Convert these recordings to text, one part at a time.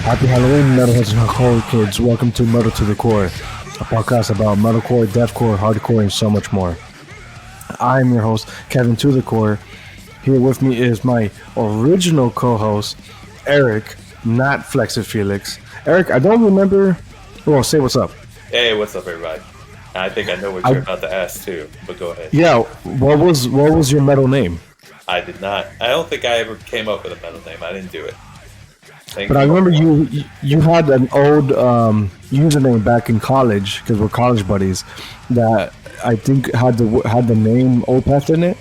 Happy Halloween, metalheads and hardcore kids. Welcome to Metal to the Core, a podcast about metalcore, deathcore, hardcore, and so much more. I'm your host, Kevin to the Core. Here with me is my original co-host, Eric, not Flexit Felix. Eric, I don't remember. Well, say what's up. Hey, what's up, everybody? I think I know what you're about to ask too, but go ahead. Yeah, what was your metal name? I did not. I don't think I ever came up with a metal name. I didn't do it. But I remember you had an old username back in college because we're college buddies that I think had the name Opeth in it.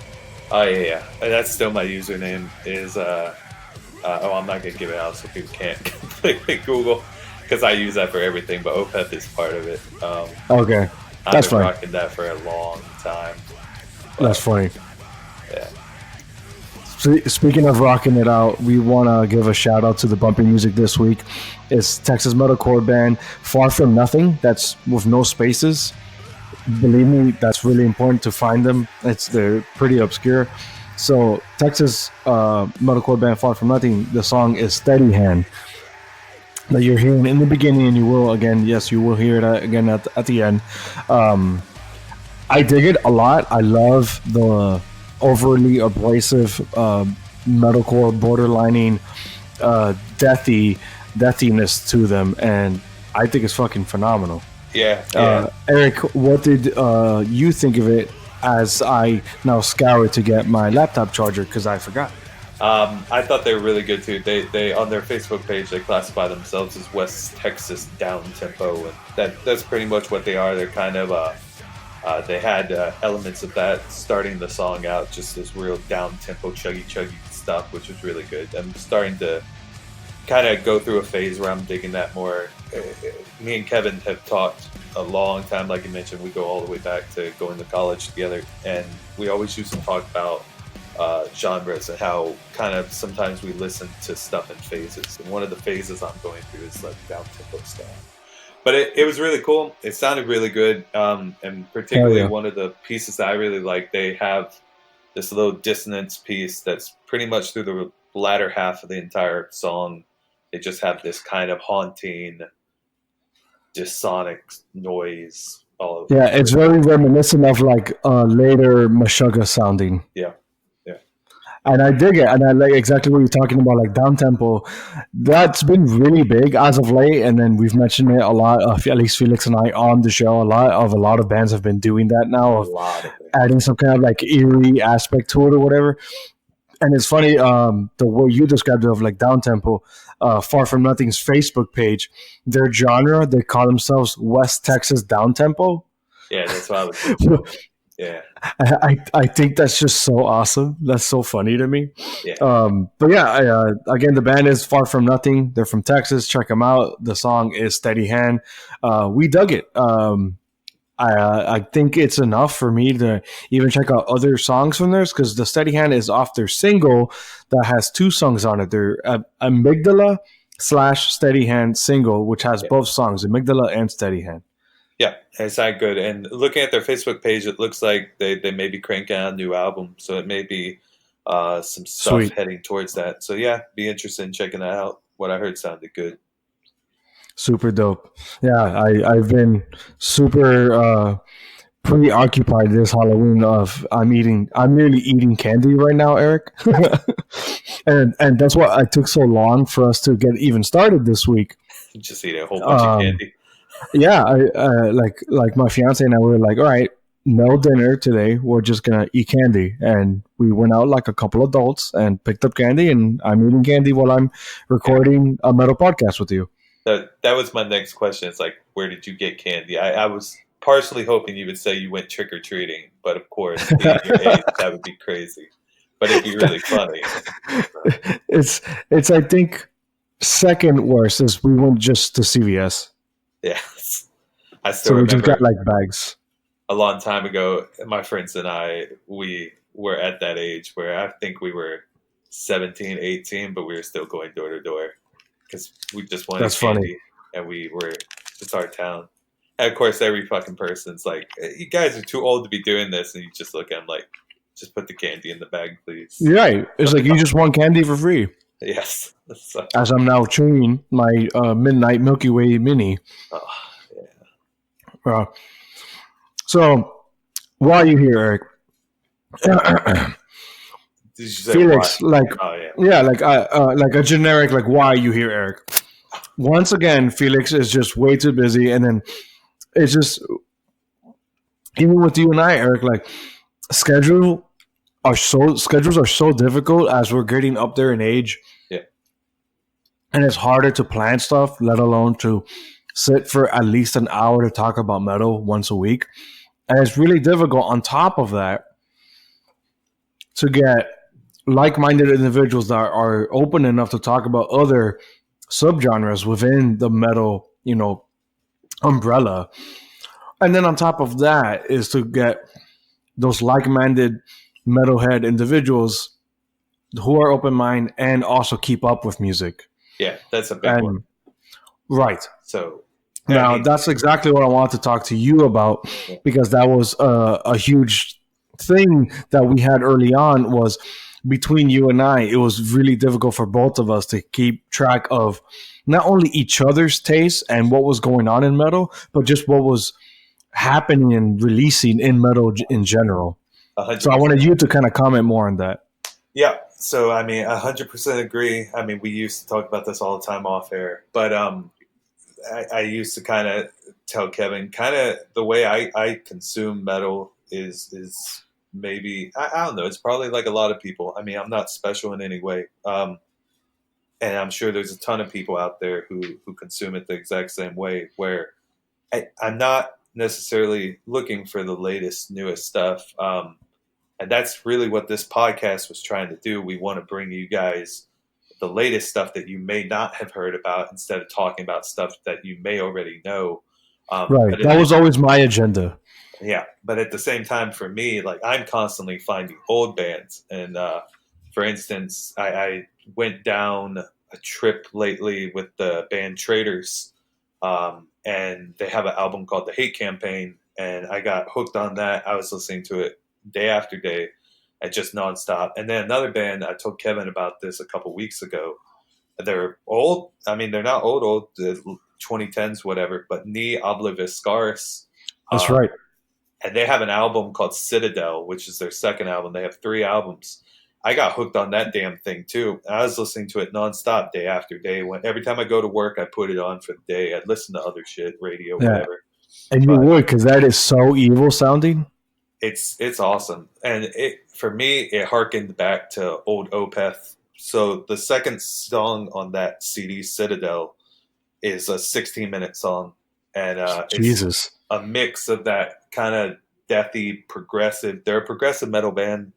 Oh yeah. And that's still my username. Is I'm not gonna give it out so people can't completely Google because I use that for everything. But Opeth is part of it. Okay, that's I've been fine. rocking that for a long time. That's funny. Yeah. Speaking of rocking it out, we want to give a shout out to the bumping music this week. It's Texas metalcore band Far From Nothing. That's with no spaces. Believe me, that's really important to find them. They're pretty obscure. So Texas metalcore band Far From Nothing. The song is Steady Hand that you're hearing in the beginning, and you will again. Yes, you will hear it again at the end. I dig it a lot. I love the overly abrasive metalcore borderlining deathiness to them, and I think it's fucking phenomenal. Yeah. Eric, what did you think of it as I now scour to get my laptop charger because I forgot? I thought they were really good too. They on their Facebook page they classify themselves as West Texas down tempo, and that's pretty much what they are. They're kind of they had elements of that starting the song out, just this real down tempo chuggy stuff, which was really good. I'm starting to kind of go through a phase where I'm digging that more. Me and Kevin have talked a long time, like you mentioned. We go all the way back to going to college together, and we always used to talk about genres and how kind of sometimes we listen to stuff in phases. And one of the phases I'm going through is like down tempo stuff. But it was really cool. It sounded really good. And particularly one of the pieces that I really like, they have this little dissonance piece that's pretty much through the latter half of the entire song. They just have this kind of haunting, dissonic noise. It's very reminiscent of like later Meshuggah sounding. Yeah. And I dig it, and I like exactly what you're talking about, like down tempo. That's been really big as of late, and then we've mentioned it a lot. At least Felix and I on the show, a lot of bands have been doing that now, of adding some kind of like eerie aspect to it or whatever. And it's funny, the way you described it of like down tempo. Far From Nothing's Facebook page, their genre, they call themselves West Texas down tempo. Yeah, that's what I was thinking. Yeah, I think that's just so awesome. That's so funny to me. Yeah. But yeah, again, the band is Far From Nothing. They're from Texas. Check them out. The song is Steady Hand. We dug it. I think it's enough for me to even check out other songs from theirs because the Steady Hand is off their single that has two songs on it. They're Amygdala / Steady Hand single, which has both songs, Amygdala and Steady Hand. Yeah, it's not good. And looking at their Facebook page, it looks like they may be cranking out a new album. So it may be some stuff heading towards that. So yeah, be interested in checking that out. What I heard sounded good. Super dope. Yeah, I've been super preoccupied this Halloween I'm nearly eating candy right now, Eric. and that's why it took so long for us to get even started this week. Just eat a whole bunch of candy. Yeah, I like my fiance and I were like, all right, no dinner today. We're just gonna eat candy, and we went out like a couple adults and picked up candy, and I'm eating candy while I'm recording a metal podcast with you. That was my next question. It's like, where did you get candy? I was partially hoping you would say you went trick or treating, but of course, being your age, that would be crazy. But it'd be really funny. It's I think second worst is we went just to CVS. Yes. I still we remember just got like bags. A long time ago, my friends and I, we were at that age where I think we were 17, 18, but we were still going door to door because we just wanted candy. And we were just our town. And of course, every fucking person's like, you guys are too old to be doing this. And you just look at them like, just put the candy in the bag, please. You're right. It's like, you just want candy for free. Yes. So, as I'm now chewing my Midnight Milky Way Mini. oh, yeah. Uh, so why are you here, Eric? Did you say why? Felix, like, Oh yeah. yeah, like a generic, like, why are you here, Eric? Once again, Felix is just way too busy, and then it's just even with you and I, Eric, like schedules are so difficult as we're getting up there in age, Yeah. and it's harder to plan stuff, let alone to sit for at least an hour to talk about metal once a week. And it's really difficult on top of that to get like-minded individuals that are open enough to talk about other subgenres within the metal, umbrella. And then on top of that is to get those like-minded metalhead individuals who are open-minded and also keep up with music. Yeah, that's a big one. And right. So, I Now, mean, that's exactly what I wanted to talk to you about, yeah. because that was a huge thing that we had early on. Was between you and I, it was really difficult for both of us to keep track of not only each other's tastes and what was going on in metal, but just what was happening and releasing in metal in general. So I 100%. wanted you to kind of comment more on that. Yeah. So, I mean, 100% agree. I mean, we used to talk about this all the time off air, but I used to kind of tell Kevin kind of the way I consume metal is maybe I don't know. It's probably like a lot of people. I mean, I'm not special in any way, and I'm sure there's a ton of people out there who consume it the exact same way. Where I'm not necessarily looking for the latest, newest stuff, and that's really what this podcast was trying to do. We want to bring you guys the latest stuff that you may not have heard about instead of talking about stuff that you may already know. Right. But That was always my agenda. yeah, but at the same time, for me, like I'm constantly finding old bands, and for instance, I went down a trip lately with the band Traders, and they have an album called The Hate Campaign, and I got hooked on that. I was listening to it day after day, and just nonstop. And then another band, I told Kevin about this a couple weeks ago. They're old. I mean, they're not old, the 2010s, whatever, but Ni Oblivis Scars. That's right. And they have an album called Citadel, which is their second album. They have 3 albums. I got hooked on that damn thing too. I was listening to it nonstop day after day. When every time I go to work, I put it on for the day. I'd listen to other shit, radio, Yeah. whatever. And you But would, because that is so evil sounding. it's awesome, and it for me it harkened back to old Opeth. So the second song on that CD, Citadel, is a 16-minute song, and it's Jesus. a mix of that kind of deathy progressive. They're a progressive metal band,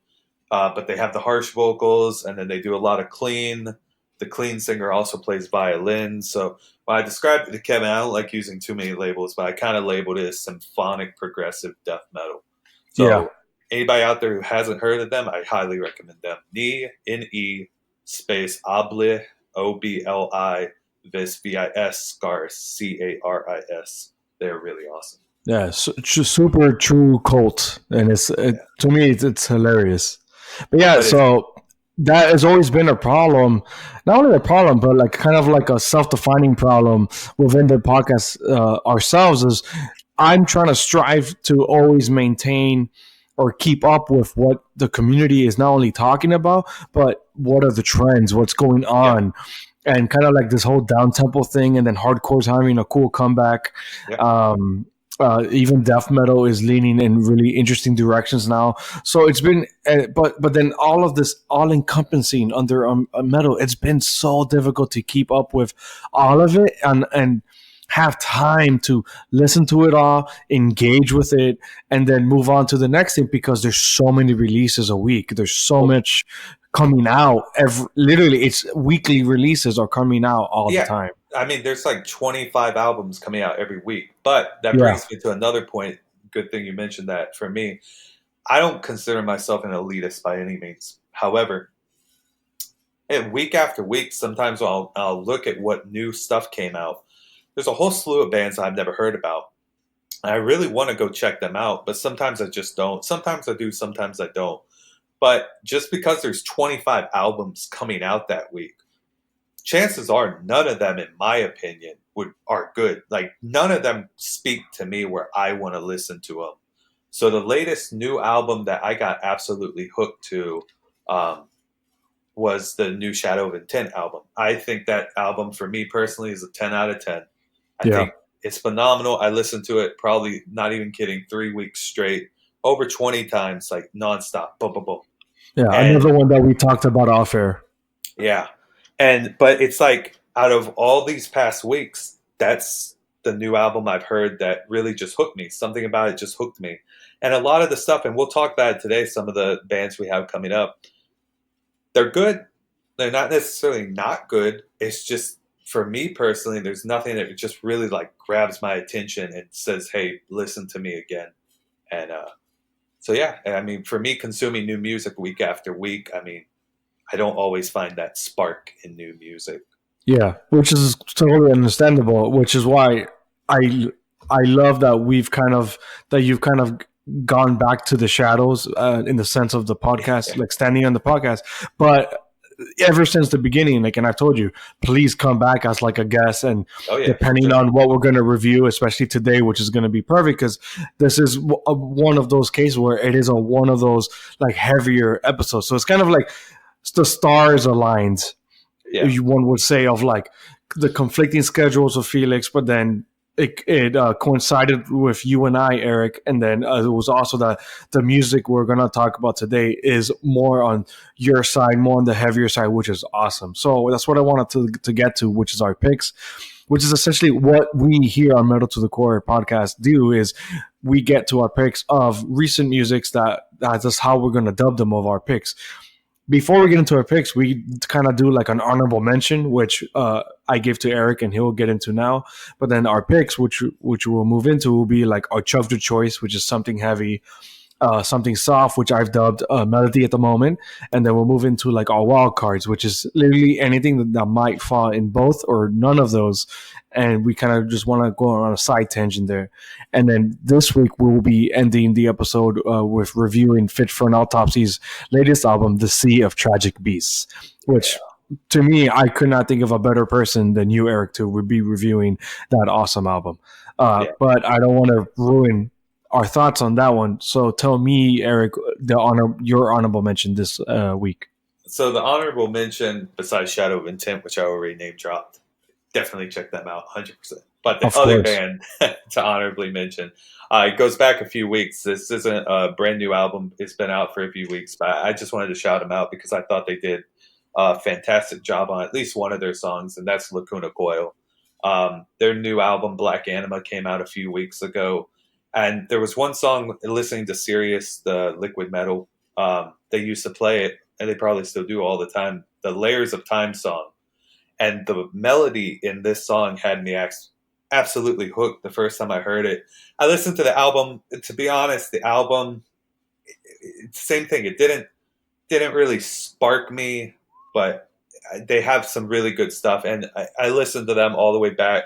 but they have the harsh vocals, and then they do a lot of clean. The clean singer also plays violin. So when I described it to Kevin, I don't like using too many labels, but I kind of labeled it as symphonic progressive death metal. So Yeah. anybody out there who hasn't heard of them, I highly recommend them. Ni space Obli Obli Vis Vis Scars Caris. They're really awesome. Yeah, super true cult, and to me it's hilarious. But yeah, But it's so that has always been a problem. Not only a problem, but like kind of like a self-defining problem within the podcast ourselves. Is I'm trying to strive to always maintain or keep up with what the community is not only talking about, but what are the trends, what's going yeah, on, and kind of like this whole down tempo thing, and then hardcore's having a cool comeback. yeah. Even death metal is leaning in really interesting directions now. So it's been, but then all of this all encompassing under metal, it's been so difficult to keep up with all of it and have time to listen to it all, engage with it, and then move on to the next thing, because there's so many releases a week. There's so much coming out. Literally, it's weekly releases are coming out all Yeah. the time. I mean, there's like 25 albums coming out every week. But that Yeah. brings me to another point. Good thing you mentioned that. For me, I don't consider myself an elitist by any means. However, week after week, sometimes I'll look at what new stuff came out. There's a whole slew of bands I've never heard about. I really want to go check them out, but sometimes I just don't. Sometimes I do, sometimes I don't. But just because there's 25 albums coming out that week, chances are none of them, in my opinion, are good. Like none of them speak to me where I want to listen to them. So the latest new album that I got absolutely hooked to um, was the new Shadow of Intent album. I think that album for me personally is a 10 out of 10. I Yeah. think it's phenomenal. I listened to it probably, not even kidding, 3 weeks straight, over 20 times, like nonstop. Boom, boom, boom. Yeah. And Another one that we talked about off air. yeah. But it's like out of all these past weeks, that's the new album I've heard that really just hooked me. Something about it just hooked me. And a lot of the stuff, and we'll talk about it today, some of the bands we have coming up, they're good. They're not necessarily not good. It's just for me personally, there's nothing that just really like grabs my attention and says, "Hey, listen to me again." And so yeah, I mean, for me, consuming new music week after week, I mean, I don't always find that spark in new music. Yeah, which is totally understandable. Which is why I I love that you've kind of gone back to the shadows in the sense of the podcast, like standing on the podcast. But ever since the beginning, like, and I've told you, please come back as like a guest, and Oh yeah, depending sure. on what we're going to review, especially today, which is going to be perfect because this is one of those cases where it is one of those like heavier episodes. So it's kind of like the stars aligned, Yeah, one would say, of like the conflicting schedules of Felix, but then it coincided with you and I, Eric, and then it was also that the music we're going to talk about today is more on your side, more on the heavier side, which is awesome. So that's what I wanted to get to, which is our picks, which is essentially what we here on Metal to the Core podcast do. Is we get to our picks of recent musics that's just how we're going to dub them of our picks. Before we get into our picks, we kind of do like an honorable mention, which I give to Eric and he'll get into now. But then our picks, which we'll move into, will be like our Chuck the Choice, which is something heavy, something soft, which I've dubbed melody at the moment. And then we'll move into like our wild cards, which is literally anything that might fall in both or none of those. And we kind of just want to go on a side tangent there. And then this week we will be ending the episode with reviewing Fit for an Autopsy's latest album, The Sea of Tragic Beasts, which to me, I could not think of a better person than you, Eric, to would be reviewing that awesome album. yeah. But I don't want to ruin our thoughts on that one. So tell me, Eric, your honorable mention this week. So the honorable mention, besides Shadow of Intent, which I already name dropped, definitely check them out, 100%. But the Of other course. band to honorably mention, it goes back a few weeks. This isn't a brand new album. It's been out for a few weeks, but I just wanted to shout them out because I thought they did a fantastic job on at least one of their songs, and that's Lacuna Coil. Their new album, Black Anima, came out a few weeks ago. And there was one song, listening to Sirius, the Liquid Metal, they used to play it, and they probably still do all the time, the Layers of Time song. And the melody in this song had me absolutely hooked the first time I heard it. I listened to the album. To be honest, the album, it's the same thing. It didn't really spark me, but they have some really good stuff. And I listened to them all the way back.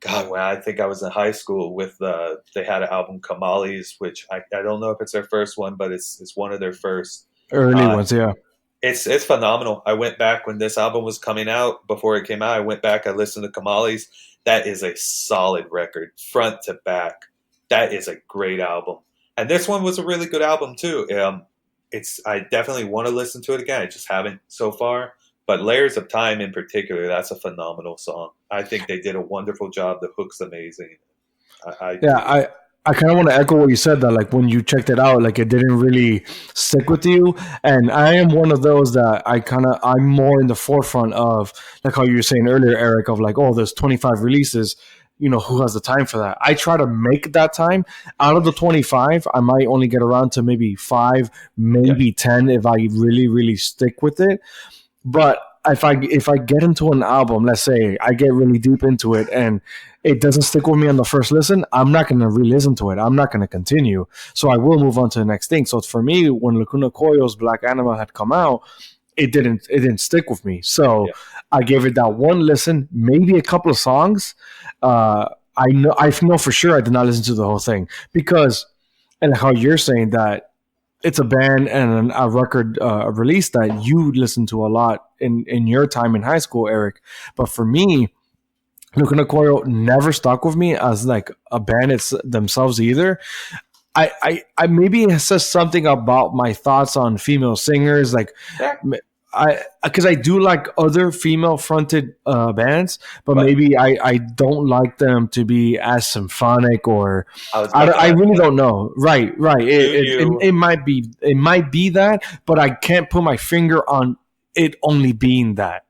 God, when I think I was in high school with they had an album Kamales, which I don't know if it's their first one, but it's one of their first. Early ones, yeah. It's phenomenal. I went back when this album was coming out. Before it came out, I went back. I listened to Kamales. That is a solid record, front to back. That is a great album. And this one was a really good album too. I definitely want to listen to it again. I just haven't so far. But Layers of Time in particular, that's a phenomenal song. I think they did a wonderful job. The hook's amazing. I kind of want to echo what you said, that like when you checked it out, like it didn't really stick with you. And I am one of those that I'm more in the forefront of, like how you were saying earlier, Eric, of like, oh, there's 25 releases. Who has the time for that? I try to make that time. Out of the 25, I might only get around to maybe 5, maybe 10 if I really, really stick with it. But if I get into an album, let's say I get really deep into it and it doesn't stick with me on the first listen, I'm not going to re-listen to it. I'm not going to continue. So I will move on to the next thing. So for me, when Lacuna Coil's Black Anima had come out, it didn't stick with me. So I gave it that one listen, maybe a couple of songs. I know for sure I did not listen to the whole thing because, and how you're saying that, it's a band and a record release that you listened to a lot in your time in high school, Eric. But for me, Looking Coil never stuck with me as like a band it's themselves either. I maybe it says something about my thoughts on female singers. Like Yeah, I because I do like other female fronted bands, but but maybe I don't like them to be as symphonic or I was about to I ask really that. don't know. Right. Do you It might be that, but I can't put my finger on it only being that.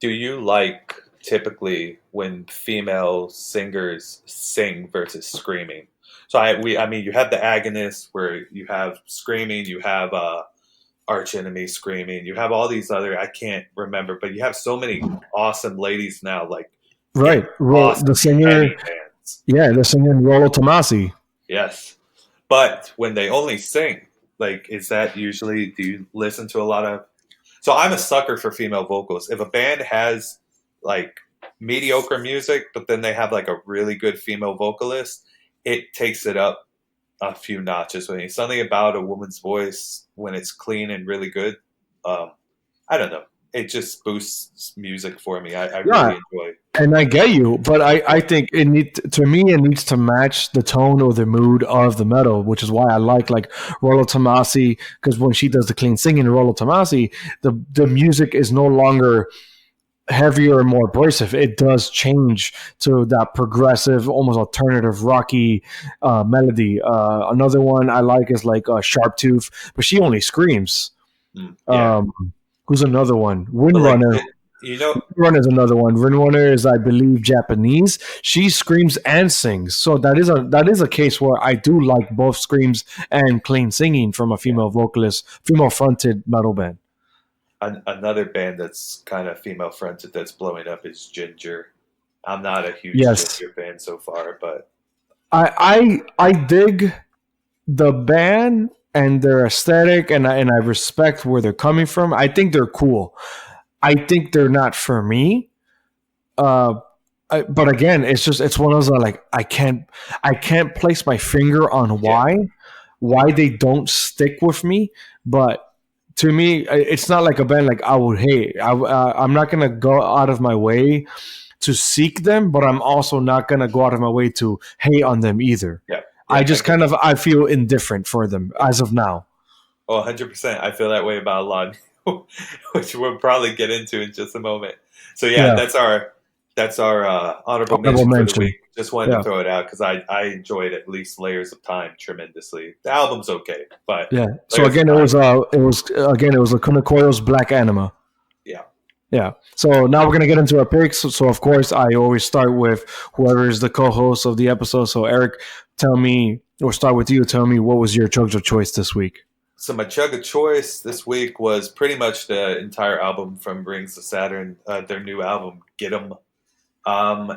do you like typically when female singers sing versus screaming? So I mean you have the agonist where you have screaming, you have Arch Enemy screaming, you have all these other I can't remember, but you have so many awesome ladies now like in Right. The awesome singer, heavy bands. yeah, the singer Rolo Tomasi. Yes. But when they only sing, like is that usually do you listen to a lot of so I'm a sucker for female vocals. If a band has like mediocre music, but then they have like a really good female vocalist, it takes it up a few notches with me. Something about a woman's voice when it's clean and really good. Um, I don't know. It just boosts music for me. I Yeah, really enjoy. and I get you, but I think it need to me it needs to match the tone or the mood of the metal, which is why I like Rollo Tomasi because when she does the clean singing, Rollo Tomasi, the music is no longer heavier and more abrasive. It does change to that progressive, almost alternative rocky melody. Another one I like is like Sharp Tooth, but she only screams. Yeah, Um, who's another one? but like Windrunner. you know, Run is another one. Runner is, I believe, Japanese. She screams and sings, so that is a case where I do like both screams and clean singing from a female vocalist, female fronted metal band. another band that's kind of female fronted that's blowing up is Ginger. I'm not a huge Yes, Ginger fan so far, but I dig the band and their aesthetic, and I respect where they're coming from. I think they're cool. I think they're not for me. Uh, but again, it's one of those that, like I can't place my finger on yeah, why they don't stick with me. But to me, it's not like a band like I would hate. I'm not gonna go out of my way to seek them, but I'm also not gonna go out of my way to hate on them either. yeah, I yeah. I just get kind of I feel indifferent for them as of now. oh, 100%. I feel that way about a lot, which we'll probably get into in just a moment. So yeah, Yeah, that's our honorable honorable mention for the mention. week. Just wanted to Yeah, throw it out because I enjoyed at least Layers of Time tremendously. The album's okay, but yeah. So Layers of again, Time, it was again it was Lacuna Coil's Black Anima. yeah. Yeah. So now we're gonna get into our picks. So of course, I always start with whoever is the co-host of the episode. So Eric, tell me, or start with you. Tell me what was your chug of choice this week. So my chug of choice this week was pretty much the entire album from Rings of Saturn, their new album, Get 'em.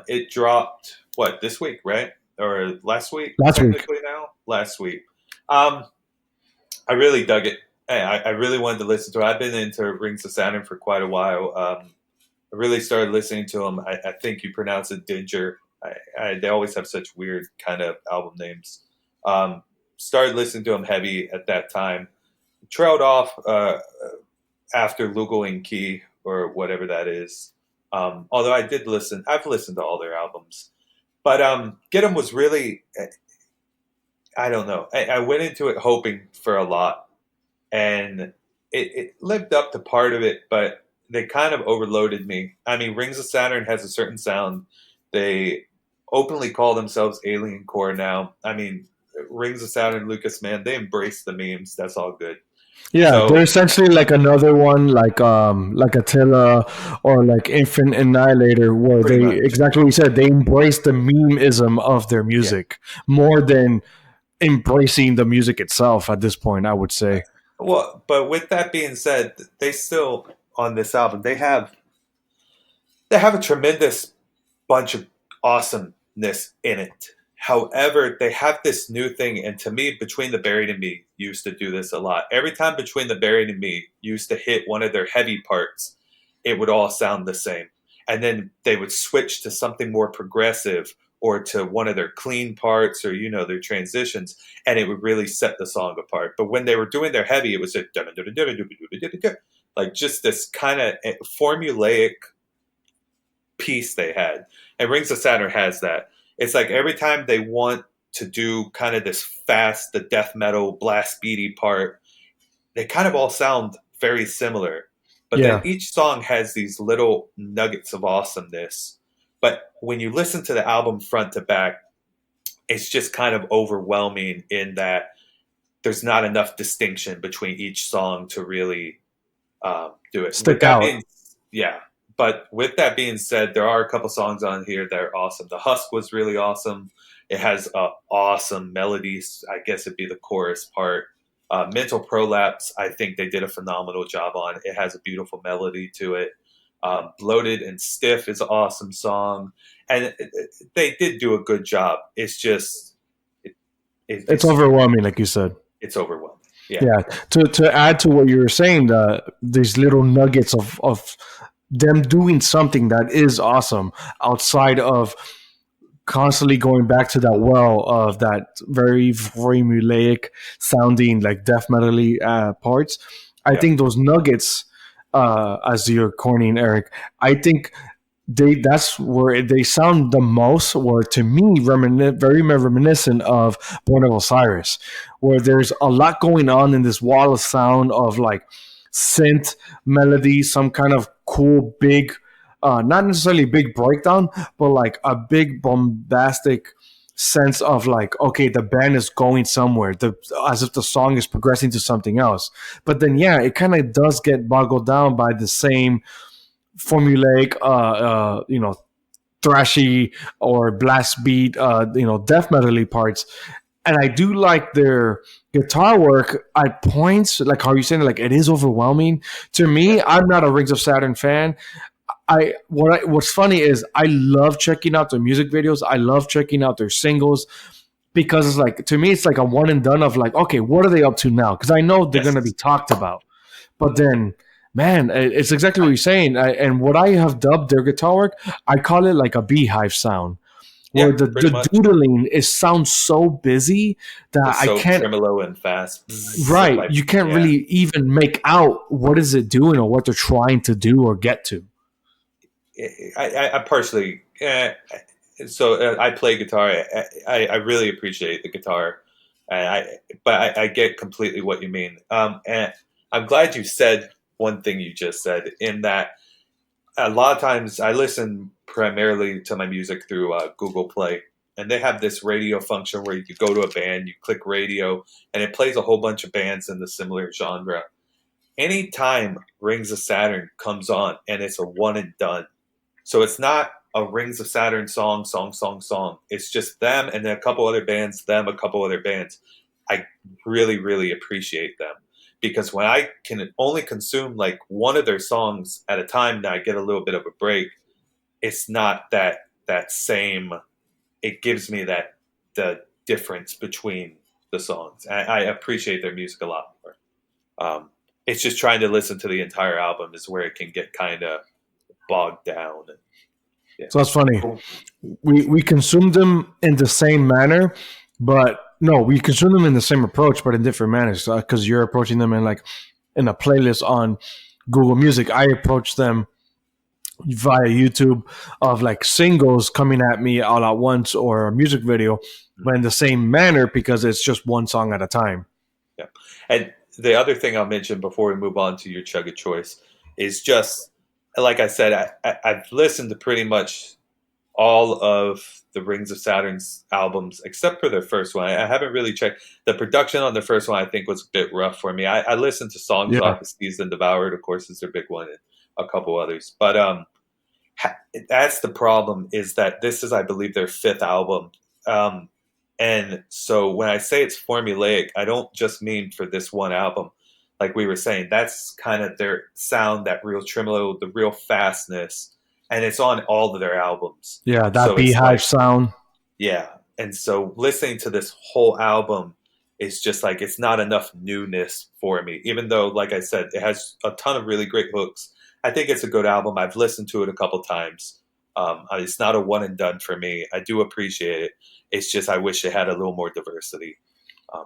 It dropped what this week, right? Or last week, Last week. technically now. Last week. Um, I really dug it. I really wanted to listen to it. I've been into Rings of Saturn for quite a while. I really started listening to them. I think you pronounce it Dinger. They always have such weird kind of album names. Um, Started listening to them heavy at that time. Trailed off after Lugal and Key or whatever that is. Although I've listened to all their albums. But Get 'em was really, I don't know. I went into it hoping for a lot, and it lived up to part of it, but they kind of overloaded me. I mean, Rings of Saturn has a certain sound. They openly call themselves Alien Core now. I mean, Rings of Saturn, Lucas, man, they embrace the memes. That's all good. Yeah, they're So essentially like another one, like Attila or like Infant Annihilator, where pretty they much, exactly what you said. They embrace the memeism of their yeah. music more than embracing the music itself. At this point, I would say. Well, but with that being said, they still on this album they have a tremendous bunch of awesomeness in it. However, they have this new thing, and to me, Between the Buried and Me used to do this a lot. Every time Between the Buried and Me used to hit one of their heavy parts, it would all sound the same. And then they would switch to something more progressive or to one of their clean parts, or their transitions, and it would really set the song apart. But when they were doing their heavy, it was like just this kind of formulaic piece they had. And Rings of Saturn has that. It's like every time they want to do kind of this fast, the death metal blast beady part, they kind of all sound very similar. But Yeah. then each song has these little nuggets of awesomeness. But when you listen to the album front to back, it's just kind of overwhelming in that there's not enough distinction between each song to really do it. Stick out. Yeah. But with that being said, there are a couple songs on here that are awesome. The Husk was really awesome. It has awesome melodies. I guess it'd be the chorus part. Mental Prolapse, I think they did a phenomenal job on. It has a beautiful melody to it. Bloated and Stiff is an awesome song. And they did do a good job. It's just... It's overwhelming, like you said. It's overwhelming. Yeah. To add to what you were saying, these little nuggets of them doing something that is awesome outside of constantly going back to that well of that very formulaic sounding like death metal-y parts. I think those nuggets, as you're coining, Eric, I think that's where they sound the most, were to me very reminiscent of Born of Osiris, where there's a lot going on in this wall of sound of like synth melody, some kind of cool big, not necessarily big breakdown, but like a big bombastic sense of like, okay, the band is going somewhere, as if the song is progressing to something else. But then it kind of does get boggled down by the same formulaic, thrashy or blast beat, death metal-y parts. And I do like their guitar work at points, like how you're saying, like it is overwhelming. To me, I'm not a Rings of Saturn fan. What's funny is I love checking out their music videos. I love checking out their singles, because it's like, to me, it's like a one and done of like, okay, what are they up to now? Because I know they're going to be talked about. But then, man, it's exactly what you're saying. And what I have dubbed their guitar work, I call it like a beehive sound, where the doodling sounds so busy that I can't, tremolo and fast. Right, like, you can't really even make out what is it doing or what they're trying to do or get to. I personally, so I play guitar. I really appreciate the guitar, but I get completely what you mean. And I'm glad you said one thing you just said, in that a lot of times I listen primarily to my music through Google Play, and they have this radio function where you could go to a band, you click radio, and it plays a whole bunch of bands in the similar genre. Anytime Rings of Saturn comes on, and it's a one and done, so it's not a Rings of Saturn song. It's just them and then a couple other bands, a couple other bands. I really, really appreciate them, because when I can only consume like one of their songs at a time, now I get a little bit of a break. It's not that same. It gives me the difference between the songs. I appreciate their music a lot more. It's just trying to listen to the entire album is where it can get kind of bogged down. So that's funny. We consume them in the same manner, but no, we consume them in the same approach, but in different manners. Because you're approaching them in a playlist on Google Music. I approach them via YouTube of like singles coming at me all at once, or a music video, but in the same manner, because it's just one song at a time. Yeah. And the other thing I'll mention before we move on to your chug of choice is just, like I said, I've listened to pretty much all of the Rings of Saturn's albums, except for their first one. I haven't really checked. The production on the first one, I think, was a bit rough for me. I listened to songs off of Seized and Devoured, of course, is their big one, and a couple others. But that's the problem, is that this is, I believe, their fifth album. And so when I say it's formulaic, I don't just mean for this one album. Like we were saying, that's kind of their sound, that real tremolo, the real fastness. And it's on all of their albums. Yeah, that beehive sound. Yeah. And so listening to this whole album is just like, it's not enough newness for me. Even though, like I said, it has a ton of really great hooks. I think it's a good album. I've listened to it a couple times. It's not a one and done for me. I do appreciate it. It's just I wish it had a little more diversity. Um,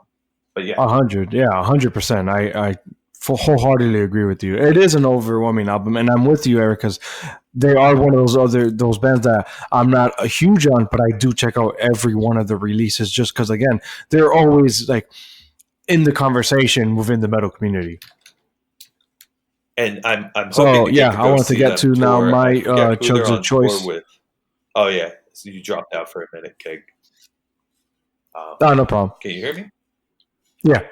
but yeah, 100, yeah, 100%. I wholeheartedly agree with you. It is an overwhelming album, and I'm with you, Eric, because they are one of those bands that I'm not a huge on, but I do check out every one of the releases just because again they're always like in the conversation within the metal community. and I'm hoping So to get yeah, to I go wanted to see get them to now tour. I my forget who they're chugs of on tour choice. with. Oh yeah, so you dropped out for a minute, Keg. Um, Oh, no problem. can you hear me? Yeah,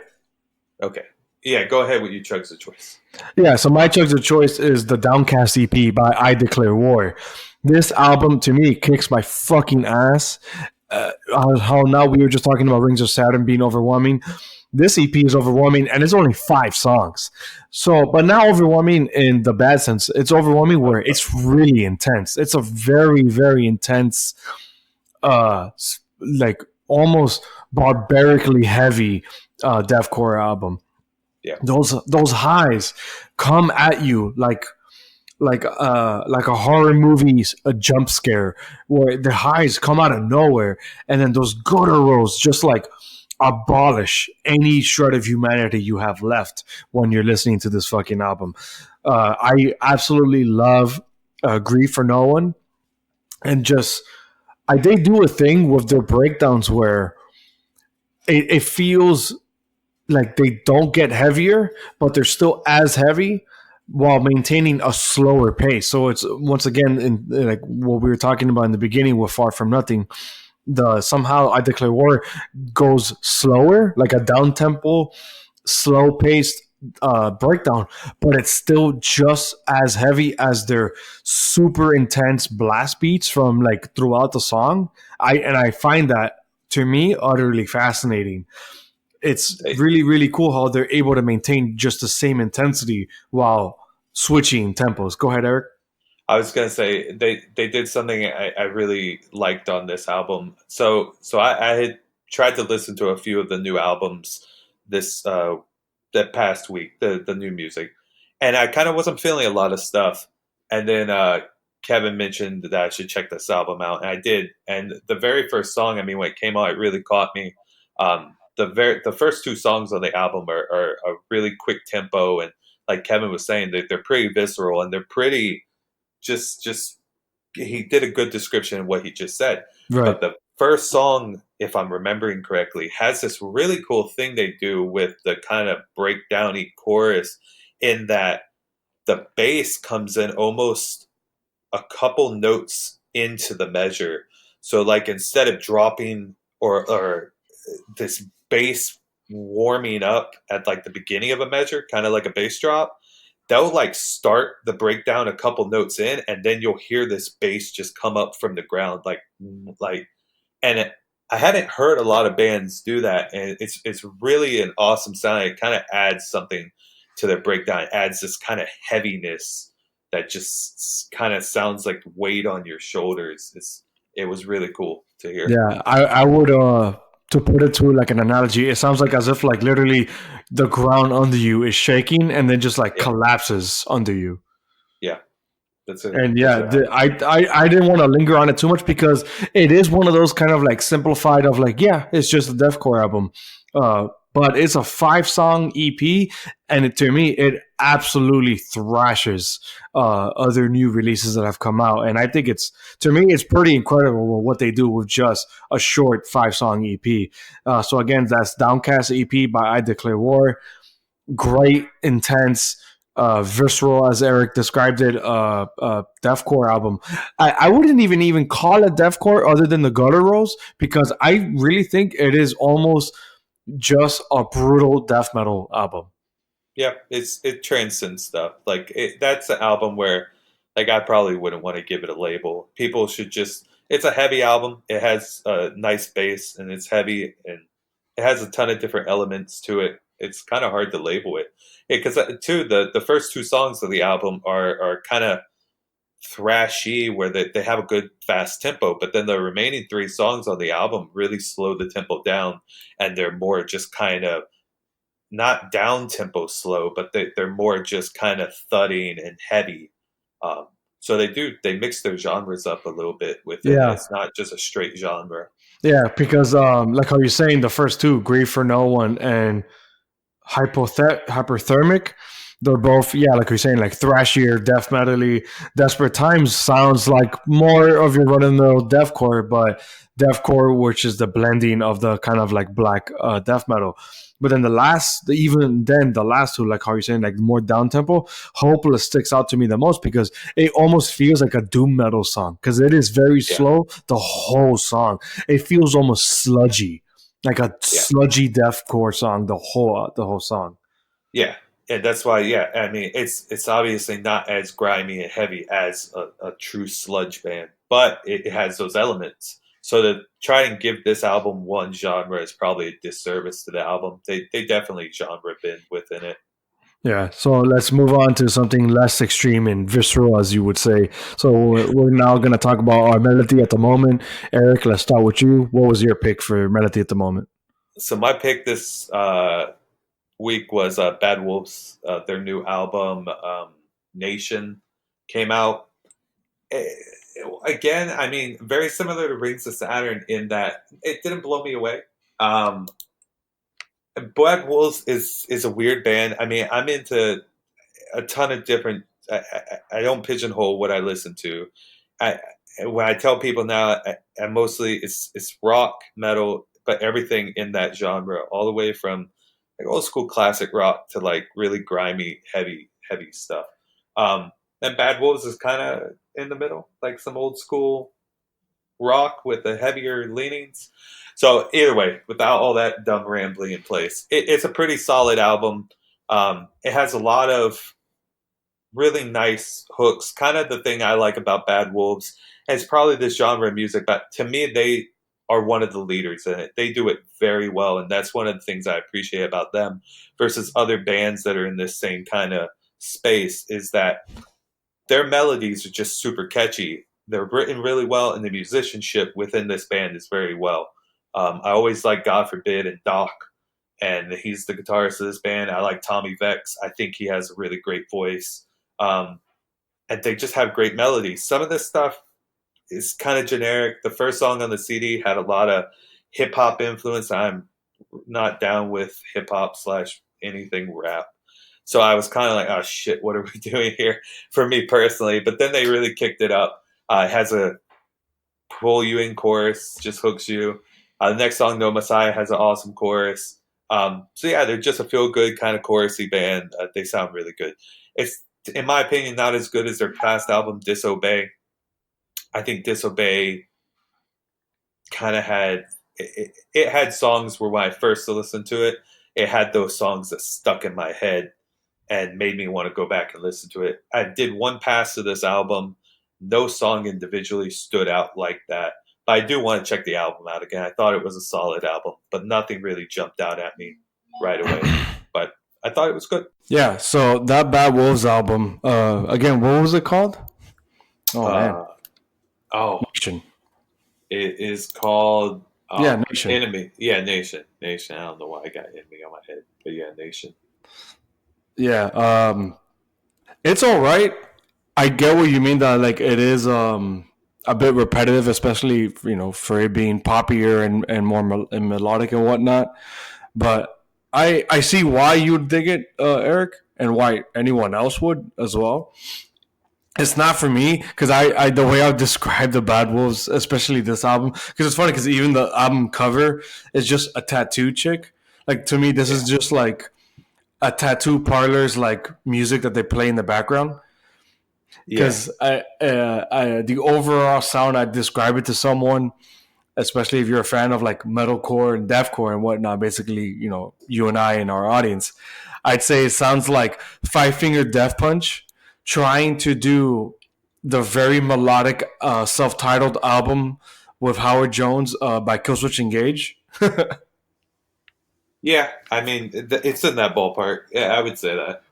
Okay. Yeah, go ahead with your chugs of choice. yeah. So my chugs of choice is the Downcast EP by I Declare War. This album to me kicks my fucking ass. How now we were just talking about Rings of Saturn being overwhelming. This EP is overwhelming, and it's only 5 songs. So, but not overwhelming in the bad sense. It's overwhelming where it's really intense. It's a very, very intense, like almost barbarically heavy deathcore album. Yeah. Those highs come at you like a horror movie's a jump scare where the highs come out of nowhere and then those gutturals just like abolish any shred of humanity you have left when you're listening to this fucking album. I absolutely love Grief for No One, and just they do a thing with their breakdowns where it feels like they don't get heavier, but they're still as heavy while maintaining a slower pace. So it's once again in like what we were talking about in the beginning with Far From Nothing. The somehow I Declare War goes slower, like a down tempo, slow paced breakdown, but it's still just as heavy as their super intense blast beats from like throughout the song. I find that to me utterly fascinating. It's They, really really cool how they're able to maintain just the same intensity while switching tempos. Go ahead, Eric. I was gonna say they did something I really liked on this album. So I had tried to listen to a few of the new albums this that past week, the new music, and I kind of wasn't feeling a lot of stuff. And then Kevin mentioned that I should check this album out, and I did. And the very first song, I mean, when it came out, it really caught me. The first 2 songs on the album are a really quick tempo, and like Kevin was saying, they're pretty visceral and they're pretty just he did a good description of what he just said. Right. But the first song, if I'm remembering correctly, has this really cool thing they do with the kind of breakdowny chorus in that the bass comes in almost a couple notes into the measure. So like instead of dropping or this bass warming up at like the beginning of a measure, kind of like a bass drop, they'll like start the breakdown a couple notes in, and then you'll hear this bass just come up from the ground, like, and I hadn't heard a lot of bands do that, and it's really an awesome sound. It kind of adds something to their breakdown. It adds this kind of heaviness that just kind of sounds like weight on your shoulders. It was really cool to hear. Yeah, I would to put it to like an analogy, it sounds like as if like literally the ground under you is shaking and then just like Yeah, collapses under you. yeah, that's it. And That's yeah, what happened. I didn't want to linger on it too much because it is one of those kind of like simplified of like, yeah, it's just a deathcore album. But it's a 5 song EP, and to me, it absolutely thrashes other new releases that have come out. And I think it's to me, it's pretty incredible what they do with just a short 5 song EP. So again, that's Downcast EP by I Declare War. Great, intense, visceral, as Eric described it, deathcore album. I wouldn't even call it deathcore other than the gutter rolls because I really think it is almost just a brutal death metal album. Yeah, it transcends stuff. Like that's an album where, like, I probably wouldn't want to give it a label. People should just. It's a heavy album. It has a nice bass and it's heavy and it has a ton of different elements to it. It's kind of hard to label it because too the first 2 songs of the album are kind of thrashy where they have a good fast tempo, but then the remaining 3 songs on the album really slow the tempo down and they're more just kind of not down tempo slow, but they're more just kind of thudding and heavy. Um, So they mix their genres up a little bit within it. Yeah, It's not just a straight genre. yeah, because like how you're saying, the first two, "Grief for No One" and hyperthermic, they're both, yeah, like you're saying, like thrashier, death metally. Desperate Times sounds like more of your run-of-the-mill deathcore, but deathcore, which is the blending of the kind of like black death metal. But then even then the last two, like how you're saying, like more down tempo, Hopeless sticks out to me the most because it almost feels like a doom metal song because it is very Yeah, slow the whole song. It feels almost sludgy, like a yeah, sludgy deathcore song. The whole song. yeah. And that's why, yeah, I mean, it's obviously not as grimy and heavy as a true sludge band, but it has those elements. So to try and give this album one genre is probably a disservice to the album. They definitely genre bend within it. Yeah. So let's move on to something less extreme and visceral, as you would say. So we're now going to talk about our melody at the moment. Eric, let's start with you. What was your pick for melody at the moment? So my pick this week was Bad Wolves. Their new album, Nation, came out. Eh, Again, I mean, very similar to Rings of Saturn in that it didn't blow me away. Um, Bad Wolves is a weird band. I mean, I'm into a ton of different. I don't pigeonhole what I listen to. I when I tell people now, I mostly it's rock, metal, but everything in that genre, all the way from like old school classic rock to like really grimy, heavy stuff. Um, and Bad Wolves is kind of in the middle, like some old school rock with the heavier leanings. So either way, without all that dumb rambling in place, it's a pretty solid album. It has a lot of really nice hooks. Kind of the thing I like about Bad Wolves is probably this genre of music, but to me, they are one of the leaders in it. They do it very well, and that's one of the things I appreciate about them versus other bands that are in this same kind of space is that their melodies are just super catchy. They're written really well, and the musicianship within this band is very well. I always like God Forbid and Doc, and he's the guitarist of this band. I like Tommy Vex. I think he has a really great voice. Um, and they just have great melodies. Some of this stuff is kind of generic. The first song on the CD had a lot of hip hop influence. I'm not down with hip hop slash anything rap. So I was kind of like, oh shit, what are we doing here for me personally? But then they really kicked it up. It has a pull you in chorus, just hooks you. The next song, No Messiah, has an awesome chorus. So yeah, they're just a feel good kind of chorusy band. They sound really good. It's, in my opinion, not as good as their past album, Disobey. I think Disobey kind of had it had songs where when I first listened to it, it had those songs that stuck in my head and made me want to go back and listen to it. I did one pass to this album. No song individually stood out like that. But I do want to check the album out again. I thought it was a solid album, but nothing really jumped out at me right away. But I thought it was good. Yeah. So that Bad Wolves album, again, what was it called? Oh man, Uh, oh, Nation. it is called Yeah, Nation. Enemy. Yeah, Nation. Nation. I don't know why I got Enemy on my head, but yeah, Nation. Yeah. It's all right. I get what you mean that like it is a bit repetitive, especially for it being poppier and more and melodic and whatnot. But I see why you would dig it, Eric, and why anyone else would as well. It's not for me because I the way I would describe the Bad Wolves, especially this album, because it's funny because even the album cover is just a tattoo chick. Like to me, this Yeah. is just like a tattoo parlor's like music that they play in the background. Yeah. Because the overall sound, I describe it to someone, especially if you're a fan of like metalcore and deathcore and whatnot. Basically, you and I and our audience, I'd say it sounds like Five Finger Death Punch trying to do the very melodic self-titled album with Howard Jones by Killswitch Engage. Yeah. I mean, it's in that ballpark. Yeah, I would say that.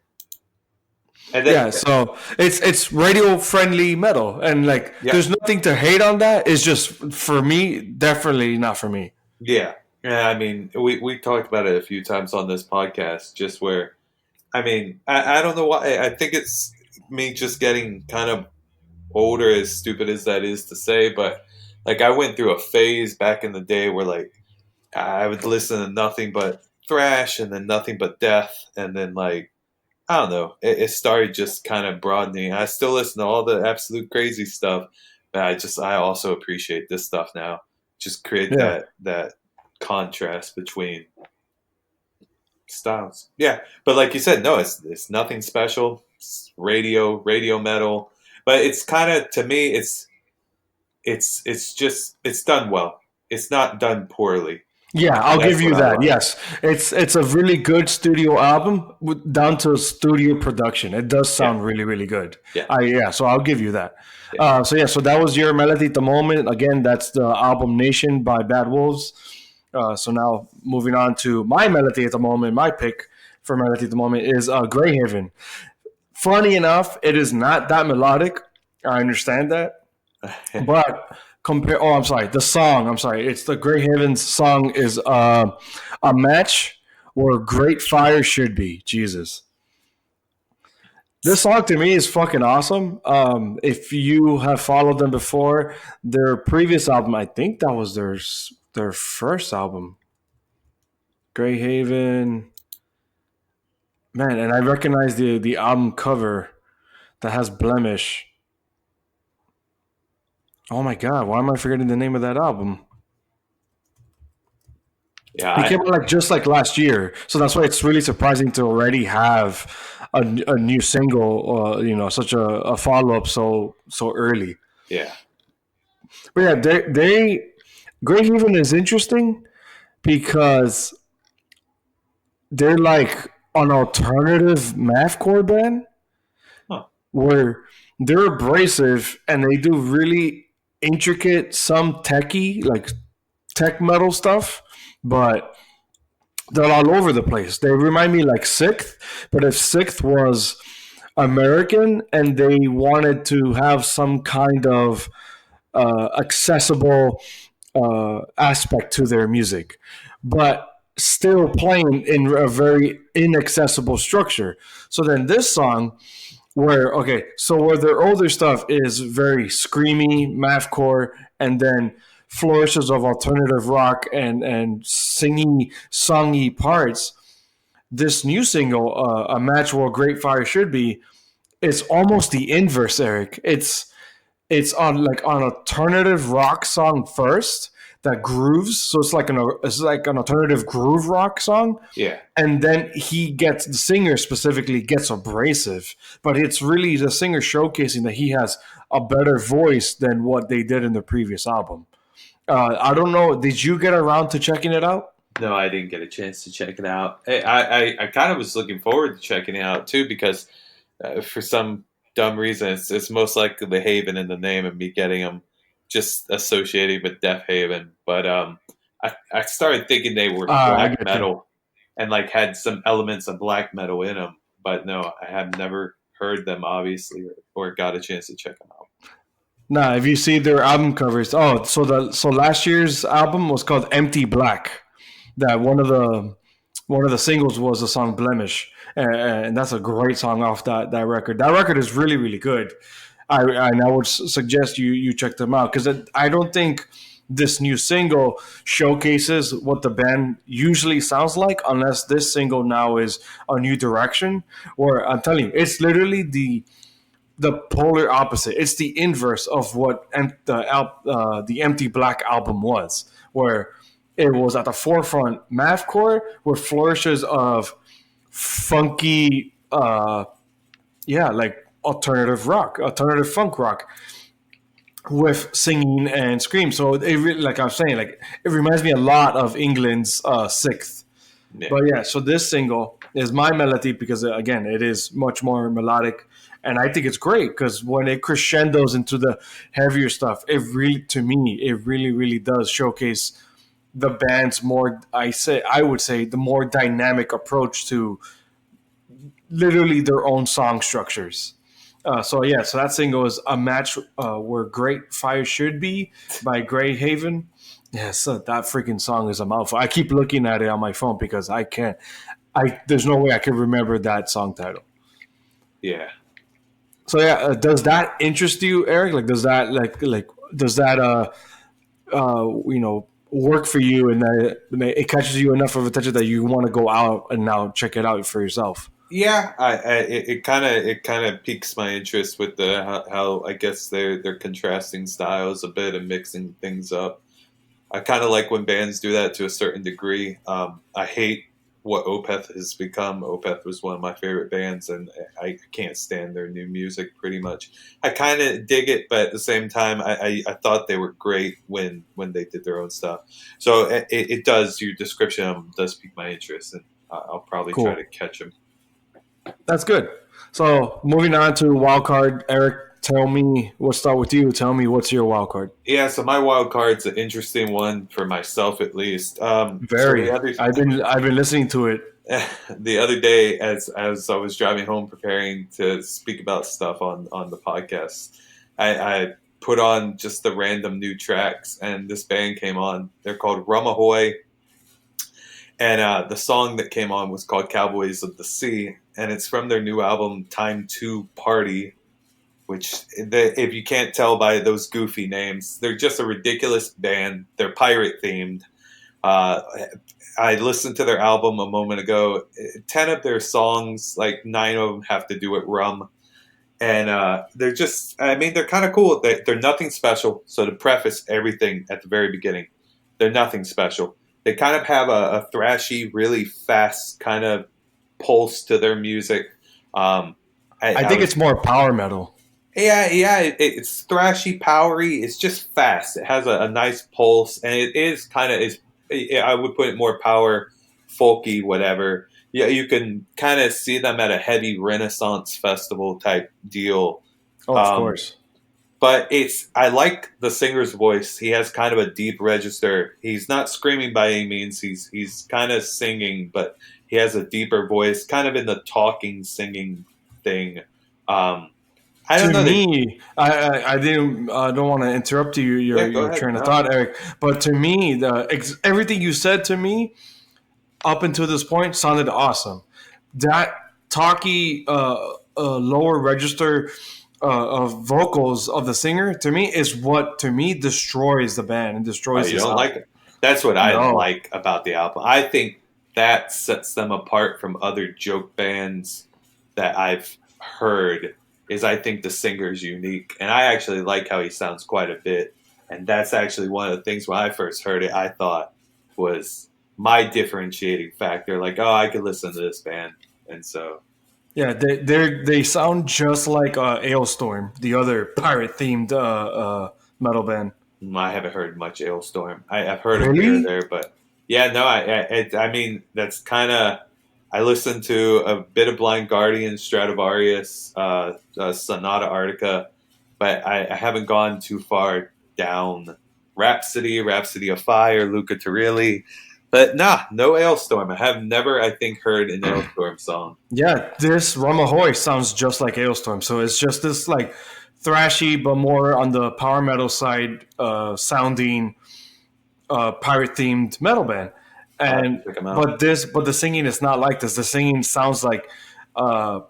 And then, Yeah, so it's radio friendly metal, and like yeah, there's nothing to hate on that. It's just for me, definitely not for me. yeah, yeah. I mean, we talked about it a few times on this podcast. Just where, I mean, I don't know why. I think it's me just getting kind of older, as stupid as that is to say, but like I went through a phase back in the day where like I would listen to nothing but thrash and then nothing but death, and then like I don't know, it started just kind of broadening. I still listen to all the absolute crazy stuff, but I also appreciate this stuff now. Just create Yeah. that contrast between styles. Yeah, but like you said, no, it's nothing special. It's radio metal, but it's kind of to me, it's just it's done well. It's not done poorly, Yeah, I'll and give that's you what I that. like. Yes, it's a really good studio album down to studio production. It does Yeah, sound really really good. yeah, Yeah, so I'll give you that. yeah. So that was your melody at the moment. Again, that's the album Nation by Bad Wolves. So now moving on to my melody at the moment. My pick for melody at the moment is Greyhaven. Funny enough, it is not that melodic. I understand that, but compare. Oh, I'm sorry. The song. I'm sorry. It's the Grey Havens song is a match where Great Fire should be. Jesus, this song to me is fucking awesome. If you have followed them before, their previous album, I think that was their first album, Grey Haven. Man, and I recognize the album cover that has Blemish. Oh my god, why am I forgetting the name of that album? Yeah, It came out like just like last year, so that's why it's really surprising to already have a new single, such a follow up so early. yeah, But yeah, they Grey Haven is interesting because they're like an alternative mathcore band huh. where they're abrasive and they do really intricate, some techie like tech metal stuff, but they're all over the place. They remind me like Sixth, but if Sixth was American and they wanted to have some kind of accessible aspect to their music, but still playing in a very inaccessible structure. So then this song, where their older stuff is very screamy, mathcore, and then flourishes of alternative rock and singy, songy parts. This new single, "A Match Where Great Fire Should Be," is almost the inverse, Eric. It's on like an alternative rock song first that grooves, so it's like an alternative groove rock song, Yeah, and then the singer specifically gets abrasive, but it's really the singer showcasing that he has a better voice than what they did in the previous album. I don't know. Did you get around to checking it out? no, I didn't get a chance to check it out. I kind of was looking forward to checking it out too because for some dumb reason, it's most likely the Haven in the name and me getting them just associated with Death Haven. But I started thinking they were I black get you. metal and like had some elements of black metal in them. But no, I have never heard them obviously or got a chance to check them out. Nah, if you see their album covers, so last year's album was called Empty Black. That one of the singles was the song Blemish, and that's a great song off that record. That record is really really good. And I would suggest you check them out because I don't think this new single showcases what the band usually sounds like unless this single now is a new direction. Where I'm telling you, it's literally the polar opposite. It's the inverse of what the Empty Black album was, where it was at the forefront mathcore with flourishes of funky, like alternative funk rock with singing and scream. So like I'm saying, like it reminds me a lot of England's Sixth. Yeah, But yeah, so this single is my melody because again, it is much more melodic, and I think it's great because when it crescendos into the heavier stuff, to me, it really, really does showcase the band's more. I would say the more dynamic approach to literally their own song structures. So that single is "A Match Where Great Fire Should Be" by Grey Haven. Yes, that freaking song is a mouthful. I keep looking at it on my phone because I can't. I There's no way I can remember that song title. yeah. So yeah, does that interest you, Eric? Like, does that does that work for you, and that it catches you enough of attention that you want to go out and now check it out for yourself? Yeah, it kind of piques my interest with the how I guess they're contrasting styles a bit and mixing things up. I kind of like when bands do that to a certain degree. I hate what Opeth has become. Opeth was one of my favorite bands, and I can't stand their new music pretty much. I kind of dig it, but at the same time, I thought they were great when they did their own stuff. So it does, your description of them does pique my interest, and I'll probably try Cool. to catch them. That's good. So moving on to wild card, Eric. Tell me. We'll start with you. Tell me what's your wild card. Yeah, so my wild card's an interesting one for myself at least. So the Very. other I've been listening to it. the other day, as I was driving home preparing to speak about stuff on the podcast, I put on just the random new tracks, and this band came on. They're called Rum Ahoy, and the song that came on was called Cowboys of the Sea, and it's from their new album Time to Party. Which, if you can't tell by those goofy names, they're just a ridiculous band. They're pirate themed. Uh, I listened to their album a moment ago. 10 of their songs, like 9 of them, have to do with rum. And they're just, I mean, they're kind of cool. They're nothing special. So to preface everything at the very beginning, they're nothing special. They kind of have a thrashy, really fast kind of pulse to their music. Um, I I think was it's more power metal. yeah, it's thrashy, powery. It's just fast. It has a nice pulse, and it is kind of is. I would put it more power, folky, whatever. Yeah, you can kind of see them at a heavy Renaissance festival type deal. Oh, of Um, course. but I like the singer's voice. He has kind of a deep register. He's not screaming by any means. He's kind of singing, but he has a deeper voice, kind of in the talking, singing thing. Um, I don't To know. me, I didn't. I don't want to interrupt you, Yeah, go your ahead. train of No. thought, Eric. But to me, everything you said to me up until this point sounded awesome. That talky, lower register of vocals of the singer to me is what to me destroys the band and Oh, destroys you this don't like album. it? That's what I No, like about the album. I think that sets them apart from other joke bands that I've heard. Is I think the singer's unique, and I actually like how he sounds quite a bit. And that's actually one of the things when I first heard it, I thought was my differentiating factor. Like, oh, I could listen to this band, and so yeah, they sound just like Ailstorm, the other pirate themed metal band. I haven't heard much Ailstorm. I've heard them here or Really? there, but yeah, no, I mean, that's kind of. I listened to a bit of Blind Guardian, Stradivarius, Sonata Arctica, but I haven't gone too far down Rhapsody, Rhapsody of Fire, Luca Turilli. But nah, no Ailstorm. I have never, I think, heard an Ailstorm song. Yeah, this Ramahoy sounds just like Ailstorm. So it's just this like thrashy, but more on the power metal side, sounding pirate themed metal band. I'll have to And check them out. but the singing is not like this. The singing sounds like a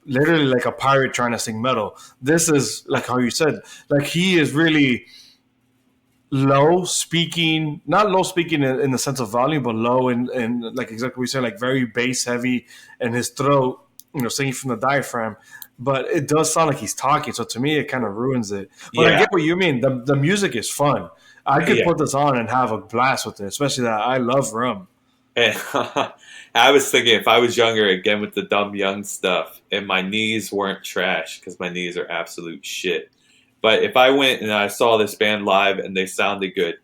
literally like a pirate trying to sing metal. This is like how you said, like he is really low speaking, not low speaking in the sense of volume, but low in like exactly what we said, like very bass heavy in his throat, singing from the diaphragm. But it does sound like he's talking. So to me, it kind of ruins it. But I Yeah, get what you mean. The music is fun. I could yeah. put this on and have a blast with it, especially that I love rum. And I was thinking if I was younger again with the dumb young stuff and my knees weren't trash because my knees are absolute shit. But if I went and I saw this band live and they sounded good,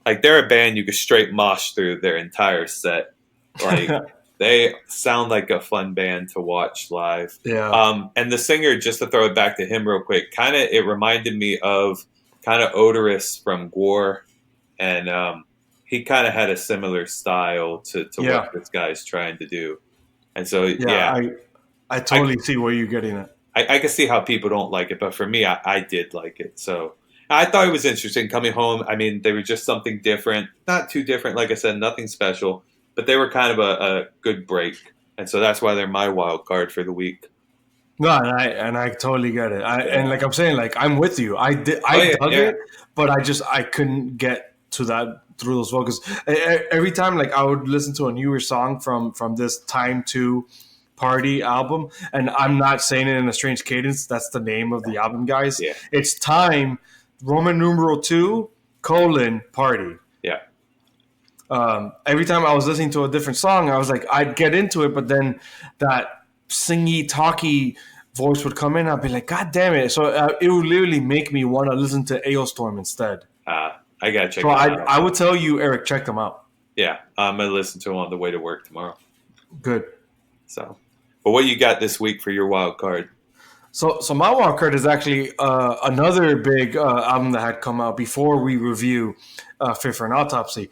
like they're a band you could straight mosh through their entire set. Like they sound like a fun band to watch live. Yeah. And the singer, just to throw it back to him real quick, kind of it reminded me of kind of Odorous from Gore, and he kind of had a similar style to Yeah. what this guy's trying to do. And so, Yeah. yeah, I I, totally see where you're getting at. I can see how people don't like it, but for me, I did like it. So I thought it was interesting coming home. I mean, they were just something different, not too different, like I said, nothing special, but they were kind of a good break. And so that's why they're my wild card for the week. No, and I totally get it. And Yeah. like I'm saying, like I'm with you. Oh I yeah, dug yeah, it, but I couldn't get to that through those vocals. Every time like I would listen to a newer song from this Time to Party album, and I'm not saying it in a strange cadence. That's the name of the album, guys. yeah, It's Time Roman numeral 2 colon Party. yeah. Every time I was listening to a different song, I was like, I'd get into it, but then that singy, talky voice would come in. I'd be like, God damn it! So it would literally make me want to listen to Aostorm instead. I gotta check So that I out. would tell you, Eric, check them out. Yeah, I'm gonna listen to them on the way to work tomorrow. Good. So, but what you got this week for your wild card? So my wild card is actually another big album that had come out before we review Fit for an Autopsy.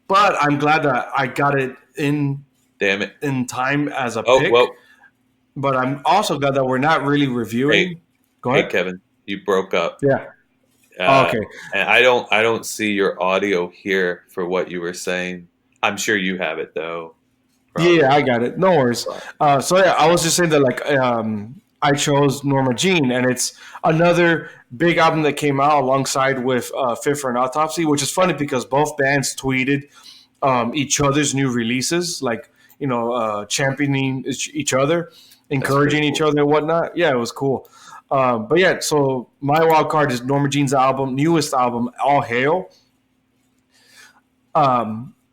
But I'm glad that I got it Damn it! in time as a Oh pick. well. But I'm also glad that we're not really Hey, reviewing. Go hey, ahead. Kevin, you broke up. Yeah. Oh, Uh, okay. and I don't see your audio here for what you were saying. I'm sure you have it though, Yeah, probably. I got it. No worries. So yeah, I was just saying that like I chose Norma Jean, and it's another big album that came out alongside with Fit for an Autopsy, which is funny because both bands tweeted each other's new releases, like championing each other, That's pretty encouraging each cool. other and whatnot. Yeah, it was cool. But yeah, so my wild card is Norma Jean's album, newest album, All Hail.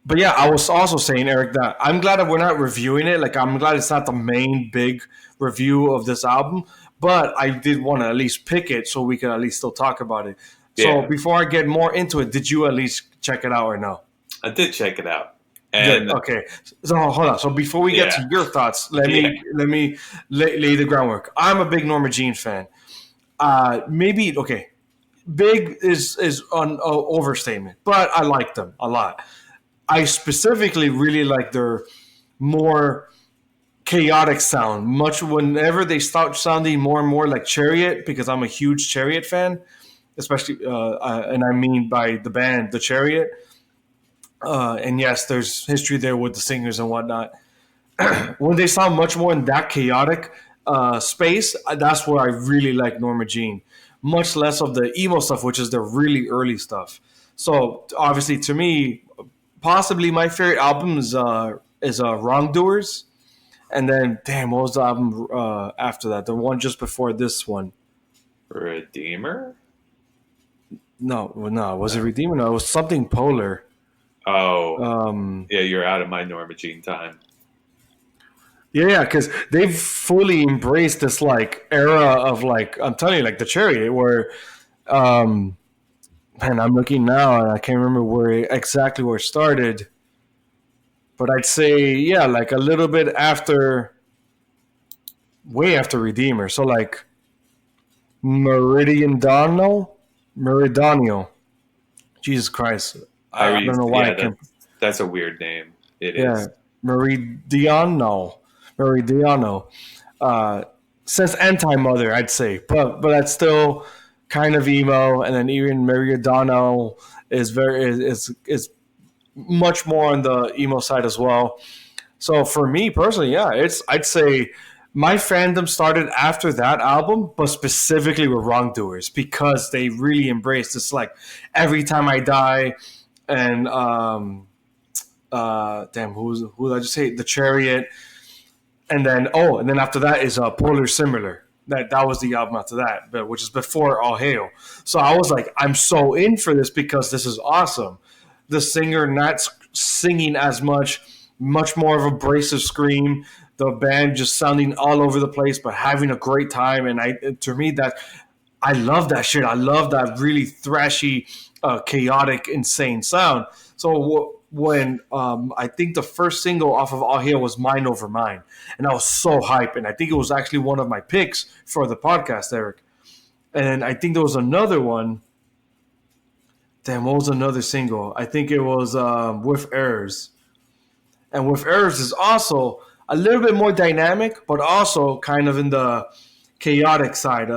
But yeah, I was also saying, Eric, that I'm glad that we're not reviewing it. Like, I'm glad it's not the main big review of this album, but I did want to at least pick it so we could at least still talk about it. So Yeah, before I get more into it, did you at least check it out or no? I did check it out, Good. and Okay. So hold on. So before we get yeah, to your thoughts, let yeah, me let me lay the groundwork. I'm a big Norma Jean fan. Maybe okay. Big is an overstatement, but I like them a lot. I specifically really like their more chaotic sound. Much whenever they start sounding more and more like Chariot, because I'm a huge Chariot fan, especially, and I mean by the band, the Chariot. And yes, there's history there with the singers and whatnot. When they sound much more in that chaotic space, that's where I really like Norma Jean. Much less of the emo stuff, which is the really early stuff. So obviously, to me, possibly my favorite album is Wrongdoers, and then damn, what was the album after that? The one just before this one? Redeemer. No, was it Redeemer? No, it was something Polar. Oh, Um, yeah, you're out of my Norma Jean time. yeah, because they've fully embraced this like era of like I'm telling you, like the Chariot, where um, man, I'm looking now and I can't remember exactly where it started, but I'd say yeah, like a little bit after, way after Redeemer. So like Meridiano. Jesus Christ, How are I you? don't know why I Yeah, can't. that's a weird name. It Yeah, is. Meridiano. Uh, since Anti Mother, I'd say, but that's still kind of emo. And then even Meridiano is much more on the emo side as well. So for me personally, yeah, I'd say my fandom started after that album, but specifically with Wrongdoers because they really embraced this like Every Time I Die and damn who did I just say The Chariot, and then after that is Polar Similar. That was the album after that, but which is before All Hail. So I was like, I'm so in for this because this is awesome. The singer not singing as much more of a abrasive scream. The band just sounding all over the place, but having a great time. And to me, that I love that shit. I love that really thrashy, chaotic, insane sound. So when I think the first single off of All Hail was Mind Over Mind, and I was so hyped, and I think it was actually one of my picks for the podcast, Eric. And I think there was another one. Damn, what was another single? I think it was With Errors. And With Errors is also a little bit more dynamic, but also kind of in the chaotic side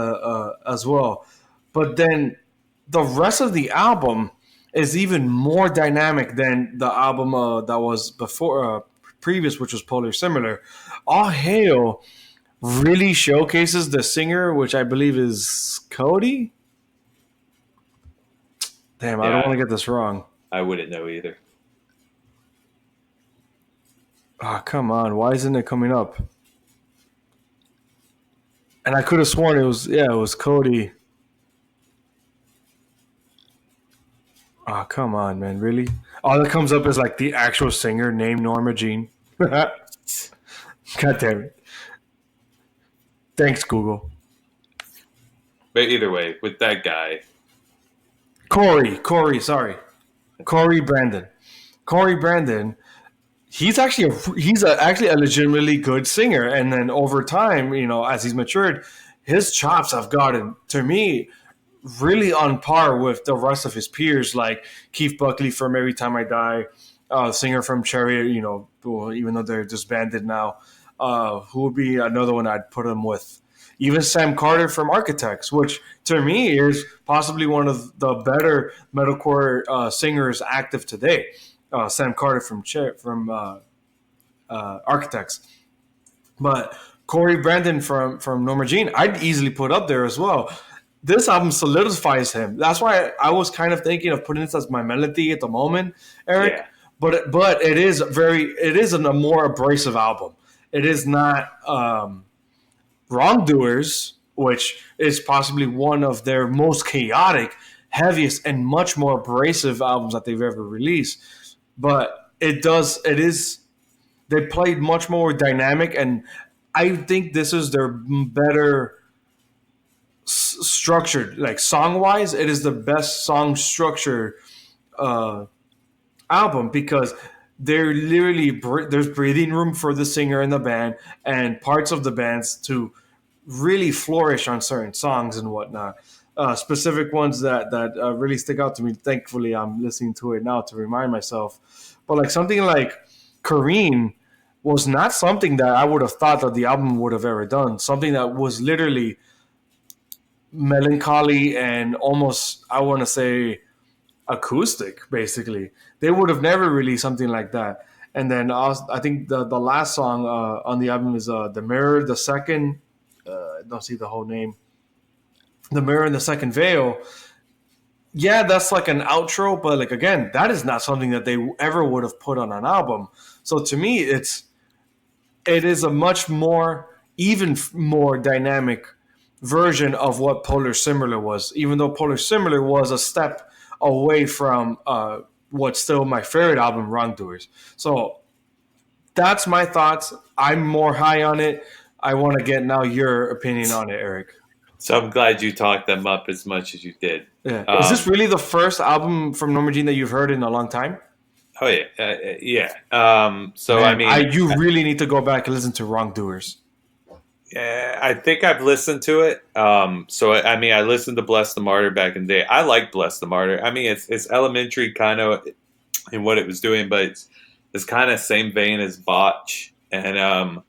as well. But then the rest of the album is even more dynamic than the album that was before previous, which was Polar Similar. All Hail really showcases the singer, which I believe is Cody. Damn, I don't Yeah, want to get this wrong. I wouldn't know either. Oh, come on. Why isn't it coming up? And I could have sworn it was Cody. Oh, come on, man. Really? All that comes up is like the actual singer named Norma Jean. God damn it. Thanks, Google. But either way, with that guy, Sorry. Corey Brandon. Corey Brandon, he's actually a legitimately good singer. And then over time, as he's matured, his chops have gotten, to me, really on par with the rest of his peers, like Keith Buckley from Every Time I Die, singer from Cherry, even though they're disbanded now. Who would be another one I'd put him with? Even Sam Carter from Architects, which to me is possibly one of the better metalcore singers active today. Sam Carter from Architects, but Corey Brandon from Norma Jean, I'd easily put up there as well. This album solidifies him. That's why I was kind of thinking of putting this as my melody at the moment, Eric. yeah, But it is a more abrasive album. It is not Wrongdoers, which is possibly one of their most chaotic, heaviest, and much more abrasive albums that they've ever released. But it is they played much more dynamic, and I think this is their better structured, like song wise. It is the best song structure uh, album because they're literally there's breathing room for the singer and the band and parts of the bands to really flourish on certain songs and whatnot. Specific ones that really stick out to me. Thankfully, I'm listening to it now to remind myself. But like something like Kareen was not something that I would have thought that the album would have ever done. Something that was literally melancholy and almost, I want to say, acoustic. Basically, they would have never released something like that. And then I think the last song on the album is "The Mirror," the second. I don't see the whole name. "The Mirror and the Second Veil." Yeah, that's like an outro, but like again, that is not something that they ever would have put on an album. So to me, it is a much more, even more dynamic version of what Polar Similar was, even though Polar Similar was a step away from what's still my favorite album, Wrongdoers. So that's my thoughts. I'm more high on it. I want to get now your opinion on it, Eric. so I'm glad you talked them up as much as you did. Yeah. Is this Um, really the first album from Norma Jean that you've heard in a long time? oh yeah, yeah. So I Man, mean, you really need to go back and listen to Wrongdoers. I think I've listened to it. So I mean, I listened to Bless the Martyr back in the day. I like Bless the Martyr. I mean, it's elementary kind of in what it was doing, but it's kind of same vein as Botch. And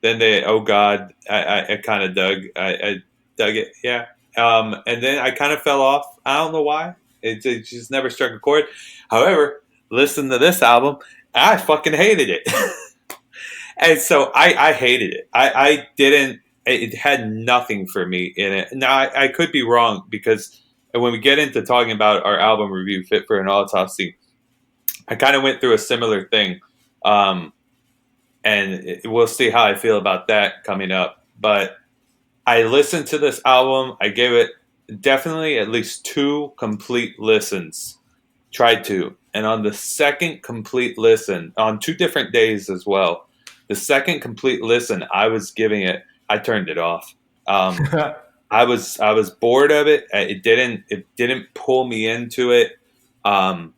then they, oh God, I kind of I dug it, yeah. And then I kind of fell off. I don't know why. It just never struck a chord. However, listen to this album, I fucking hated it. And so I hated it. I didn't. It had nothing for me in it. Now I could be wrong because when we get into talking about our album review, Fit for an Autopsy, I kind of went through a similar thing, and we'll see how I feel about that coming up. But I listened to this album. I gave it definitely at least two complete listens. Tried to, and on the second complete listen, on two different days as well. The second complete listen, I was giving it. I turned it off. I was bored of it. It didn't pull me into it. Um,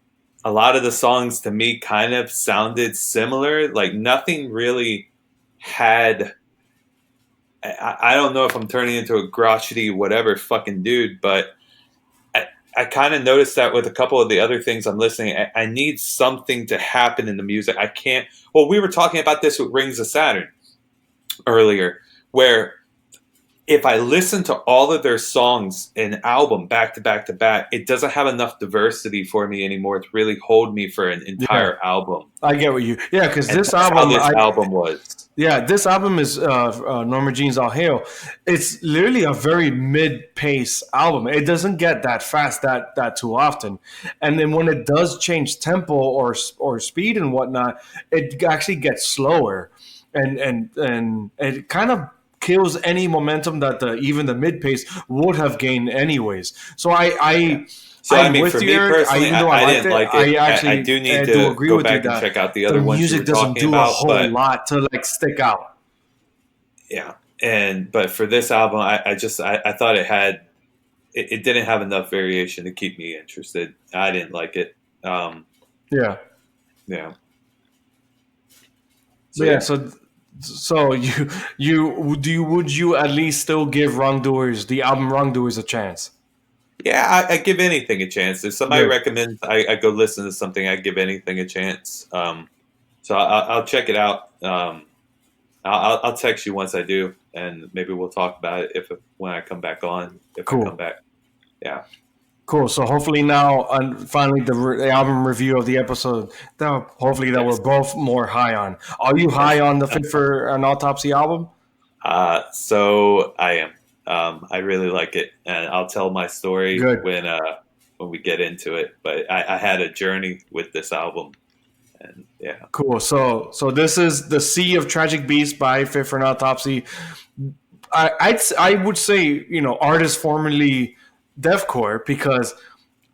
a lot of the songs to me kind of sounded similar. Like nothing really had. I don't know if I'm turning into a crotchety whatever fucking dude, but I kind of noticed that with a couple of the other things I'm listening. I need something to happen in the music. I can't. Well, we were talking about this with Rings of Saturn earlier, where if I listen to all of their songs in album back to back to back, it doesn't have enough diversity for me anymore to really hold me for an Yeah, entire album. I get what you. Yeah, because And this that's how album, this album was. this album is Norma Jean's All Hail. It's literally a very mid-pace album. It doesn't get that fast that too often, and then when it does change tempo or speed and whatnot, it actually gets slower, and it kind of kills any momentum that even the mid-pace would have gained anyways. So Yeah. So I I'm mean, with for you, me Eric. personally, Even though I liked didn't it, like I it. I actually do need do to agree go with you back and that check out the the other ones you were music doesn't talking do a about, whole but lot to like stick out. yeah. But for this album, I thought it didn't have enough variation to keep me interested. I didn't like it. Um, Yeah. yeah. So But yeah, yeah, so would you at least still give Wrongdoers the album Wrongdoers a chance? yeah. I give anything a chance. If somebody Good. recommends, I go listen to something. I give anything a chance. So I'll check it out. I'll text you once I do, and maybe we'll talk about it if when I come back on. If I come Cool. back, yeah. Cool. So hopefully now, finally, the album review of the episode. That hopefully that we're Yes. both more high on. Are you high on the Fit for an Autopsy album? So I am. I really like it, and I'll tell my story Good. when we get into it. But I had a journey with this album, and yeah, Cool. So this is the Sea of Tragic Beasts by Fit for an Autopsy. I would say artists formerly deathcore because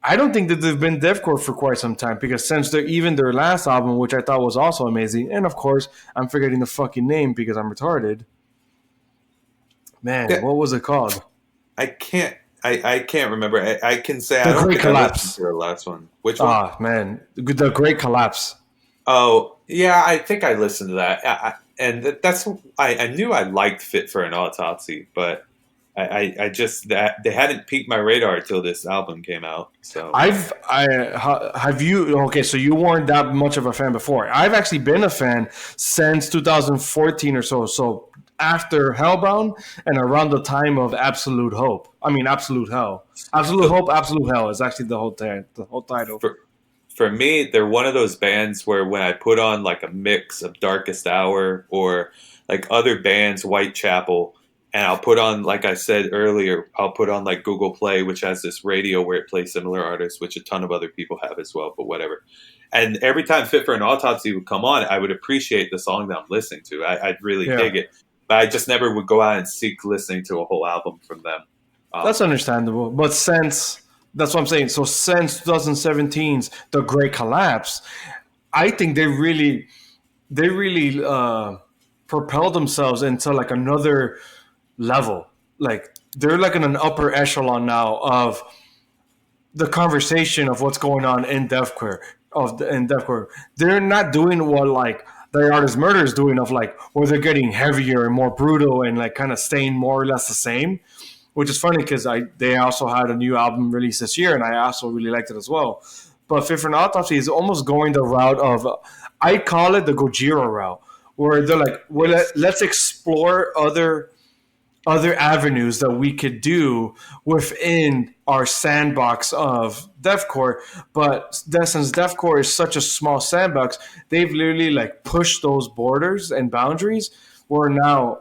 I don't think that they've been deathcore for quite some time because since even their last album, which I thought was also amazing, and of course I'm forgetting the fucking name because I'm retarded. Man, yeah. what was it called? I can't. I can't remember. I can say I The don't Great think I listened Collapse. to the last one. Which one? Ah, man, the Great Collapse. Oh, yeah. I think I listened to that. That's I knew I liked Fit for an Autopsy, but I just that they hadn't piqued my radar until this album came out. So Have you okay? So you weren't that much of a fan before. I've actually been a fan since 2014 or so. So after Hellbound and around the time of Absolute Hope. I mean, Absolute Hell. Absolute so Hope, Absolute Hell is actually the whole title. for for me, they're one of those bands where when I put on like a mix of Darkest Hour or like other bands, Whitechapel, and I'll put on, like I said earlier, I'll put on like Google Play, which has this radio where it plays similar artists, which a ton of other people have as well, but whatever. And every time Fit for an Autopsy would come on, I would appreciate the song that I'm listening to. I'd really Yeah, dig it. But I just never would go out and seek listening to a whole album from them. that's Um, understandable. But since that's what I'm saying. So since 2017's The Great Collapse, I think they really propelled themselves into like another level. Like they're like in an upper echelon now of the conversation of what's going on in deathcore in deathcore. They're not doing what like the artist murder is doing of like where they're getting heavier and more brutal and like kind of staying more or less the same. Which is funny because they also had a new album released this year and I also really liked it as well. But Fit for an Autopsy is almost going the route of I call it the Gojira route, where they're like, well, yes. let's explore other avenues that we could do within our sandbox of deathcore. But since deathcore is such a small sandbox, they've literally like pushed those borders and boundaries. Where now,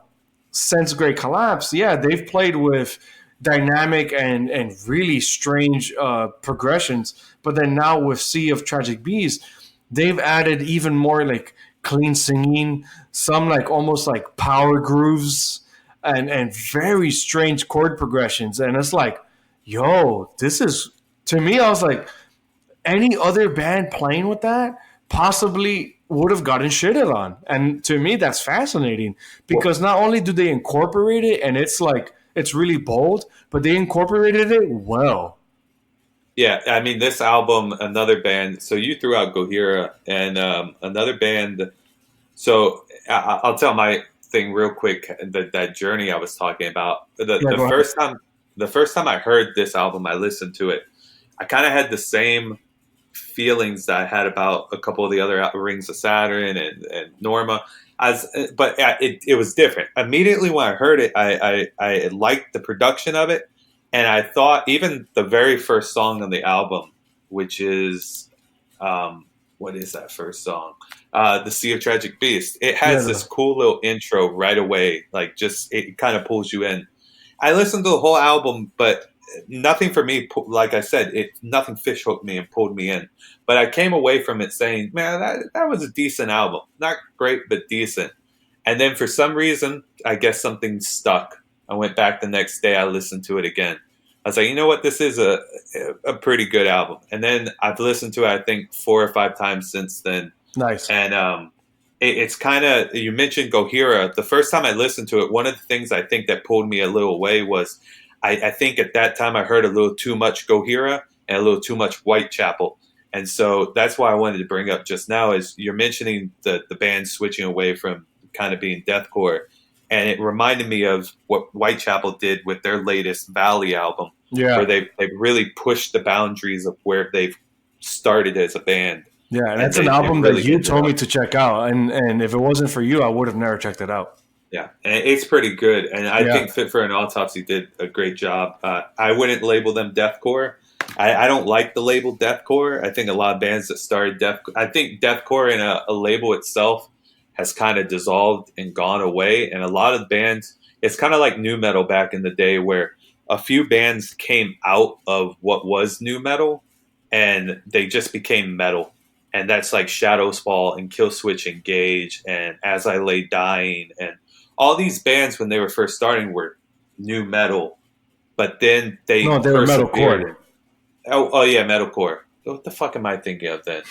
since Great Collapse, yeah, they've played with dynamic and really strange progressions. But then now with Sea of Tragic Beasts, they've added even more like clean singing, some like almost like power grooves and very strange chord progressions. And it's like, yo, this is to me, I was like, any other band playing with that possibly would have gotten shitted on. And to me, that's fascinating Well, because not only do they incorporate it and it's like it's really bold, but they incorporated it well. yeah, I mean, this album, another band. So you threw out Gojira and another band. So I'll tell my thing real quick. That journey I was talking about. Yeah, The go ahead. first time I heard this album, I listened to it. I kind of had the same feelings that I had about a couple of the other Rings of Saturn and Norma. It was different. Immediately when I heard it, I liked the production of it, and I thought even the very first song on the album, which is, what is that first song? The Sea of Tragic Beast. It has Yeah. this cool little intro right away, like just it kind of pulls you in. I listened to the whole album, but nothing for me. Like I said, nothing fish hooked me and pulled me in. But I came away from it saying, "Man, that was a decent album. Not great, but decent." And then for some reason, I guess something stuck. I went back the next day. I listened to it again. I was like, you know what? This is a pretty good album. And then I've listened to it, I think, 4 or 5 times since then. Nice. And it's kind of, you mentioned Gojira. The first time I listened to it, one of the things I think that pulled me a little away was I think at that time I heard a little too much Gojira and a little too much Whitechapel. And so that's why I wanted to bring up just now is you're mentioning the band switching away from kind of being deathcore. And it reminded me of what Whitechapel did with their latest Valley album, Yeah. where they really pushed the boundaries of where they've started as a band. Yeah, and that's an album that you told me to check out, and if it wasn't for you, I would have never checked it out. Yeah, and it's pretty good, and I think Fit for an Autopsy did a great job. I wouldn't label them deathcore. I don't like the label deathcore. I think a lot of bands that started I think deathcore in a label itself has kind of dissolved and gone away, and a lot of bands, it's kind of like nu metal back in the day, where a few bands came out of what was nu metal, and they just became metal. And that's like Shadows Fall and Killswitch Engage and As I Lay Dying. And all these bands, when they were first starting, were nu metal. But then they were metalcore. Oh, yeah, metalcore. What the fuck am I thinking of then?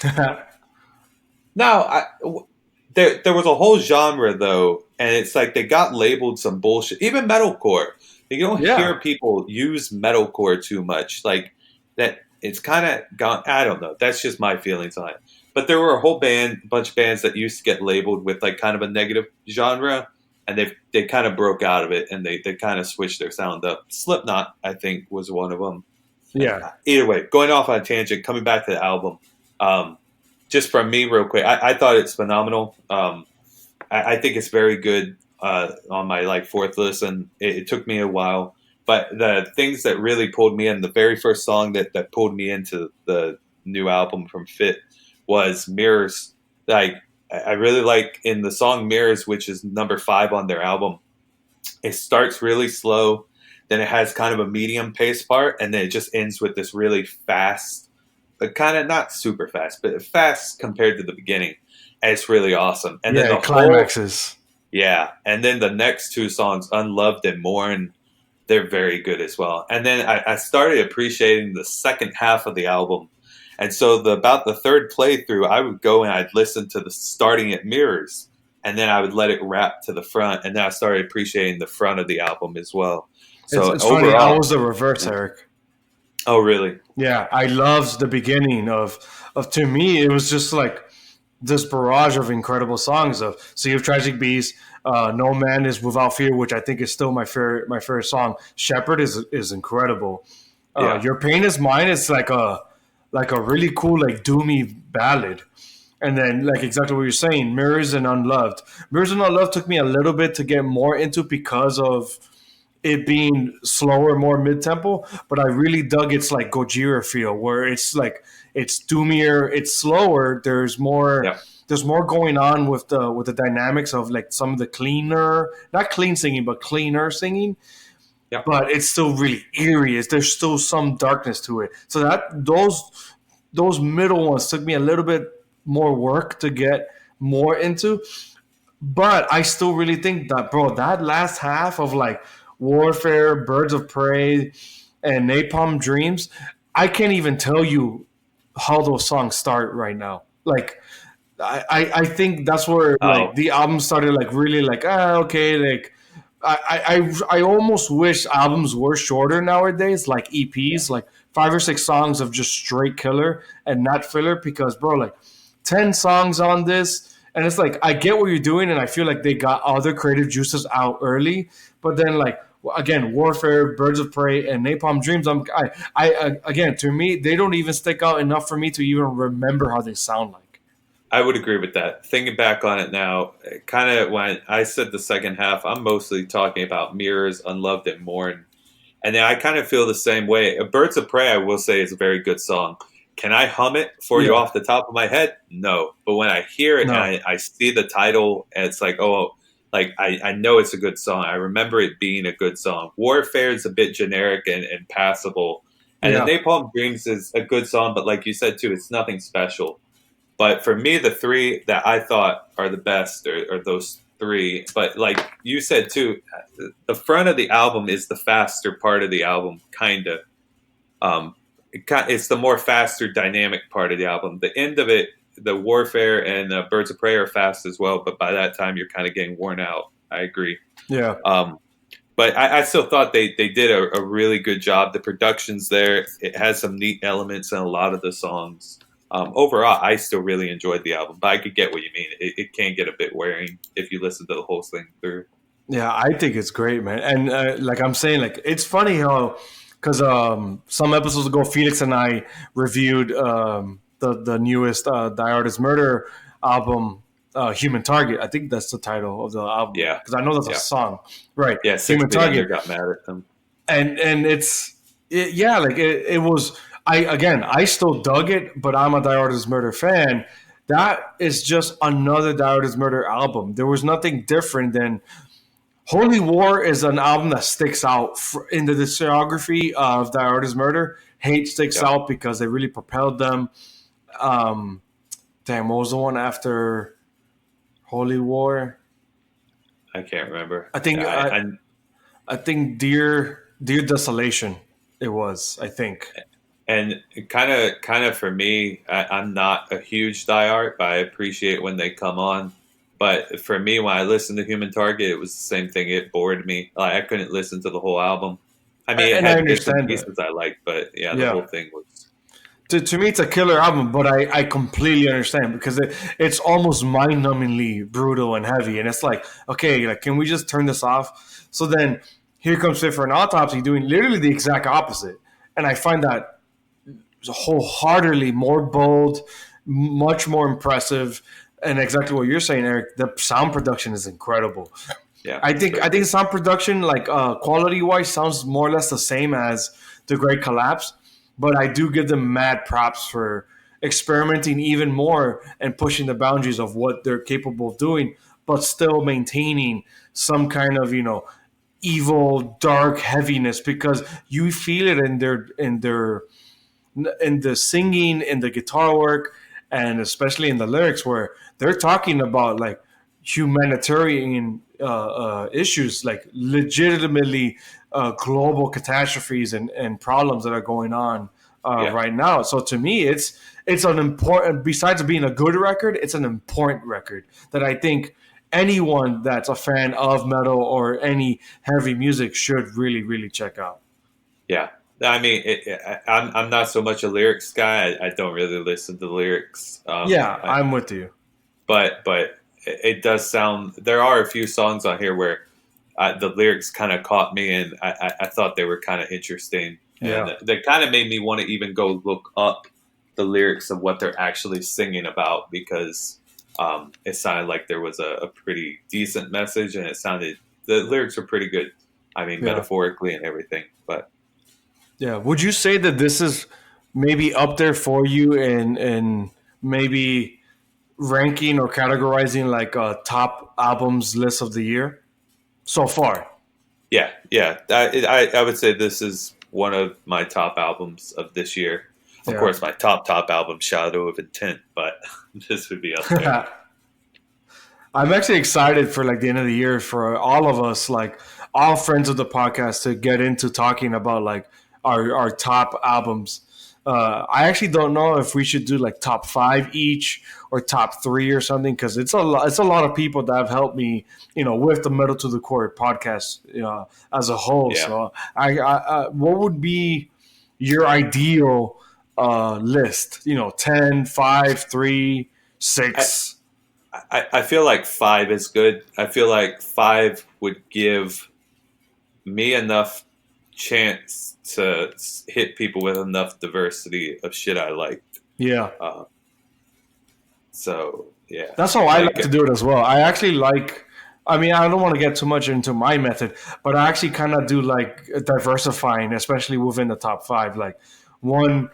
There was a whole genre, though. And it's like they got labeled some bullshit. Even metalcore. You don't hear people use metalcore too much. Like that. It's kind of gone. I don't know. That's just my feelings on it. But there were a whole bunch of bands that used to get labeled with like kind of a negative genre, and they kind of broke out of it, and they kind of switched their sound up. Slipknot, I think, was one of them. Yeah. Either way, going off on a tangent, coming back to the album, just from me real quick, I thought it's phenomenal. I think it's very good on my like fourth listen. It took me a while. But the things that really pulled me in, the very first song that pulled me into the new album from Fit was Mirrors. Like I really like in the song Mirrors, which is number 5 on their album. It starts really slow, then it has kind of a medium pace part, and then it just ends with this really fast, but kind of not super fast, but fast compared to the beginning. And it's really awesome. And then the climaxes. And then the next 2 songs, Unloved and Mourn, they're very good as well. And then I started appreciating the second half of the album. And so about the third playthrough, I would go and I'd listen to the starting at Mirrors, and then I would let it wrap to the front. And then I started appreciating the front of the album as well. So it's funny, I was the reverse, Eric. Oh, really? Yeah, I loved the beginning of to me, it was just like this barrage of incredible songs of Sea of Tragic Beast, No Man Is Without Fear, which I think is still my favorite song. Shepherd is incredible. Your Pain Is Mine is like a really cool, like doomy ballad. And then like exactly what you're saying, Mirrors and Unloved. Mirrors and Unloved took me a little bit to get more into because of it being slower, more mid-tempo, but I really dug its like Gojira feel, where it's like it's doomier, it's slower. There's more going on with the dynamics of like some of the cleaner, not clean singing, but cleaner singing. Yeah. But it's still really eerie. There's still some darkness to it. So that those middle ones took me a little bit more work to get more into. But I still really think that, bro, that last half of like Warfare, Birds of Prey, and Napalm Dreams, I can't even tell you how those songs start right now. Like, I think that's where like the album started like really like, okay, like I almost wish albums were shorter nowadays, like EPs, like 5 or 6 songs of just straight killer and not filler, because bro, like 10 songs on this, and it's like I get what you're doing, and I feel like they got other creative juices out early, but then like again, Warfare, Birds of Prey, and Napalm Dreams, I again, to me, they don't even stick out enough for me to even remember how they sound like. I would agree with that. Thinking back on it now, kind of when I said the second half, I'm mostly talking about Mirrors, Unloved, and Mourn. And then I kind of feel the same way. Birds of Prey, I will say, is a very good song. Can I hum it for you Yeah. off the top of my head? No. But when I hear it and No. I see the title, and it's like, oh, like I know it's a good song. I remember it being a good song. Warfare is a bit generic and passable. And then Yeah. Napalm Dreams is a good song, but like you said too, it's nothing special. But for me, the three that I thought are the best are those three. But like you said too, the front of the album is the faster part of the album, kind of. It's the more faster, dynamic part of the album. The end of it, the Warfare and Birds of Prey are fast as well, but by that time you're kind of getting worn out. I agree. Yeah. Um, but I still thought they did a really good job. The production's there. It has some neat elements in a lot of the songs. Overall, I still really enjoyed the album, but I could get what you mean. It can get a bit wearing if you listen to the whole thing through. Yeah, I think it's great, man. And like I'm saying, like it's funny how because some episodes ago, Felix and I reviewed the newest Die Artist Murder album, Human Target. I think that's the title of the album Yeah, because I know that's a yeah, song, right? yeah. Six Human Feet Under Target, got mad at them. and yeah, like it was. I still dug it, but I'm a Die Artist Murder fan. That is just another Die Artist Murder album. There was nothing different than Holy War is an album that sticks out in the discography of Die Artist Murder. Hate sticks Yep. out because they really propelled them. Um, Damn, what was the one after Holy War? I can't remember. I think I I think Dear Desolation. It was. I think. and kind of for me, I'm not a huge Die Art, but I appreciate when they come on. But for me, when I listened to Human Target, it was the same thing. It bored me. Like I couldn't listen to the whole album. I mean, it And I had bits and understand that. pieces I liked, but yeah, the Yeah. whole thing was To me, it's a killer album, but I completely understand because it's almost mind-numbingly brutal and heavy, and it's like, okay, like, can we just turn this off? So then, here comes Fit for an Autopsy doing literally the exact opposite, and I find that wholeheartedly more bold, much more impressive, and exactly what you're saying, Eric. The sound production is incredible. yeah, I it's think very I think good. sound production, like quality wise, sounds more or less the same as the Great Collapse, but I do give them mad props for experimenting even more and pushing the boundaries of what they're capable of doing, but still maintaining some kind of evil, dark heaviness because you feel it in the singing, in the guitar work, and especially in the lyrics where they're talking about like humanitarian issues, like legitimately global catastrophes and problems that are going on Yeah, right now. So to me, it's an important. Besides being a good record, it's an important record that I think anyone that's a fan of metal or any heavy music should really check out. yeah. I mean, I'm not so much a lyrics guy. I don't really listen to the lyrics. Yeah, I'm with you. But it does sound. There are a few songs on here where the lyrics kind of caught me, and I thought they were kind of interesting, Yeah. and they kind of made me want to even go look up the lyrics of what they're actually singing about because it sounded like there was a pretty decent message, and it sounded the lyrics were pretty good. I mean, Yeah. metaphorically and everything, but Yeah. Would you say that this is maybe up there for you in maybe ranking or categorizing like top albums list of the year so far? yeah, yeah. I would say this is one of my top albums of this year. Of Yeah. course, my top album, Shadow of Intent, but this would be up there. I'm actually excited for like the end of the year for all of us, like all friends of the podcast, to get into talking about like our top albums. I actually don't know if we should do like top five each or top three or something because it's a lot. It's a lot of people that have helped me, with the Metal to the Core podcast, as a whole. Yeah. So, what would be your ideal list? 10, 5, 3, I, 6. I feel like five is good. I feel like five would give me enough chance to hit people with enough diversity of shit I like. Yeah. Uh, So yeah, That's how I like to do it as well. I actually like. I mean, I don't want to get too much into my method, but I actually kind of do like diversifying, especially within the top five. Like one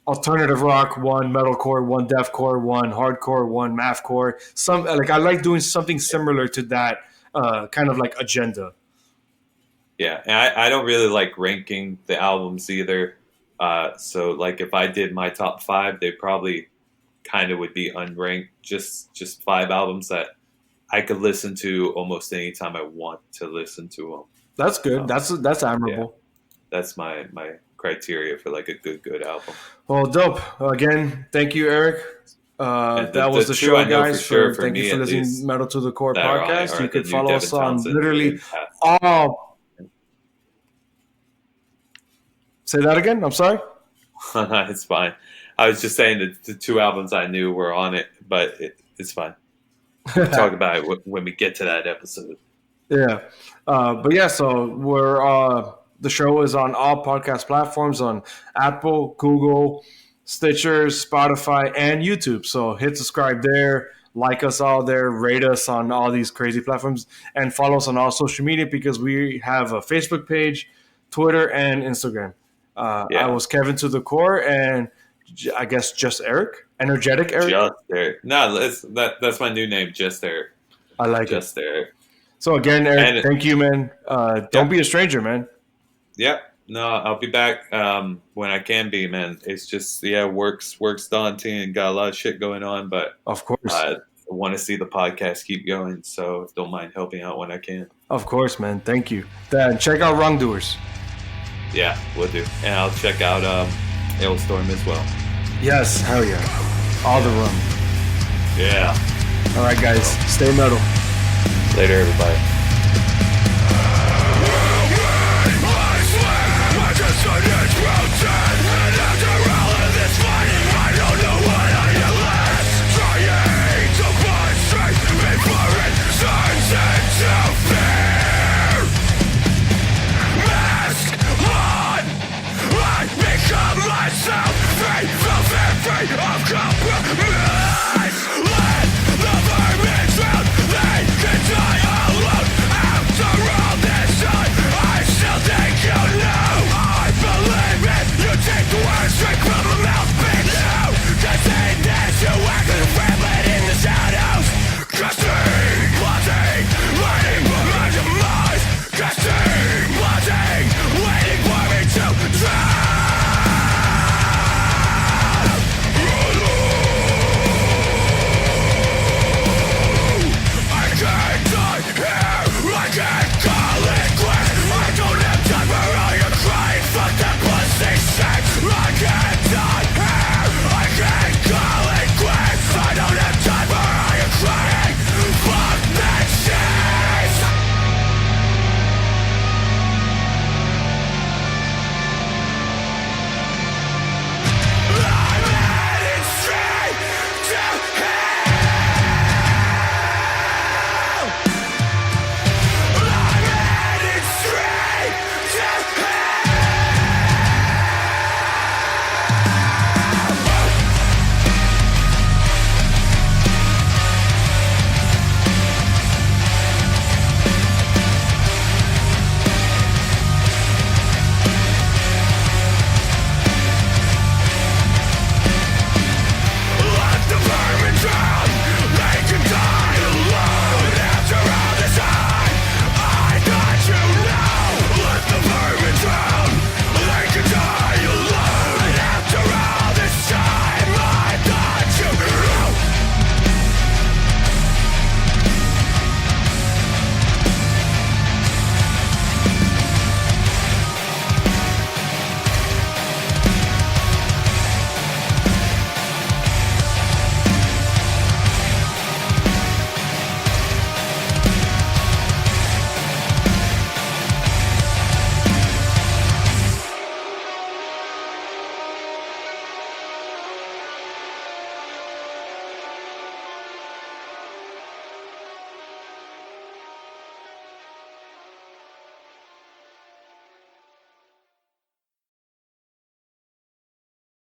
alternative rock, one metalcore, one deathcore, one hardcore, one mathcore. Some like I like doing something similar to that kind of like agenda. Yeah, and I don't really like ranking the albums either. So like if I did my top five, they probably kind of would be unranked. Just five albums that I could listen to almost any time I want to listen to them. That's good. That's admirable. That's my criteria for like a good album. Well, dope. Again, thank you, Eric. That was the two show, I know guys. for sure, for thank me you for at listening least, to Metal to the Core that are on it podcast. are You the could new follow Devin us on Townsend literally and Path. all. Say that again. I'm sorry. It's fine. I was just saying that the two albums I knew were on it, but it's fine. We'll talk about it when we get to that episode. Yeah. But yeah, so we're the show is on all podcast platforms on Apple, Google, Stitcher, Spotify, and YouTube. So hit subscribe there, like us all there, rate us on all these crazy platforms, and follow us on all social media because we have a Facebook page, Twitter, and Instagram. Yeah. I was Kevin to the Core, and I guess just Eric, energetic Eric. Just Eric. No, that's my new name, Just Eric. I like Just Eric. So again, Eric, And- thank you, man. Don't be a stranger, man. Yeah. No, I'll be back when I can be, man. It's just work's daunting and got a lot of shit going on, but Of course. I want to see the podcast keep going, so don't mind helping out when I can. Of course, man. Thank you. Then check out Wrongdoers. Yeah, will do. And I'll check out Ailstorm as well. Yes, hell yeah. All the rum. Yeah. All right, guys. Stay metal. Later, everybody. Myself free from every of compromise.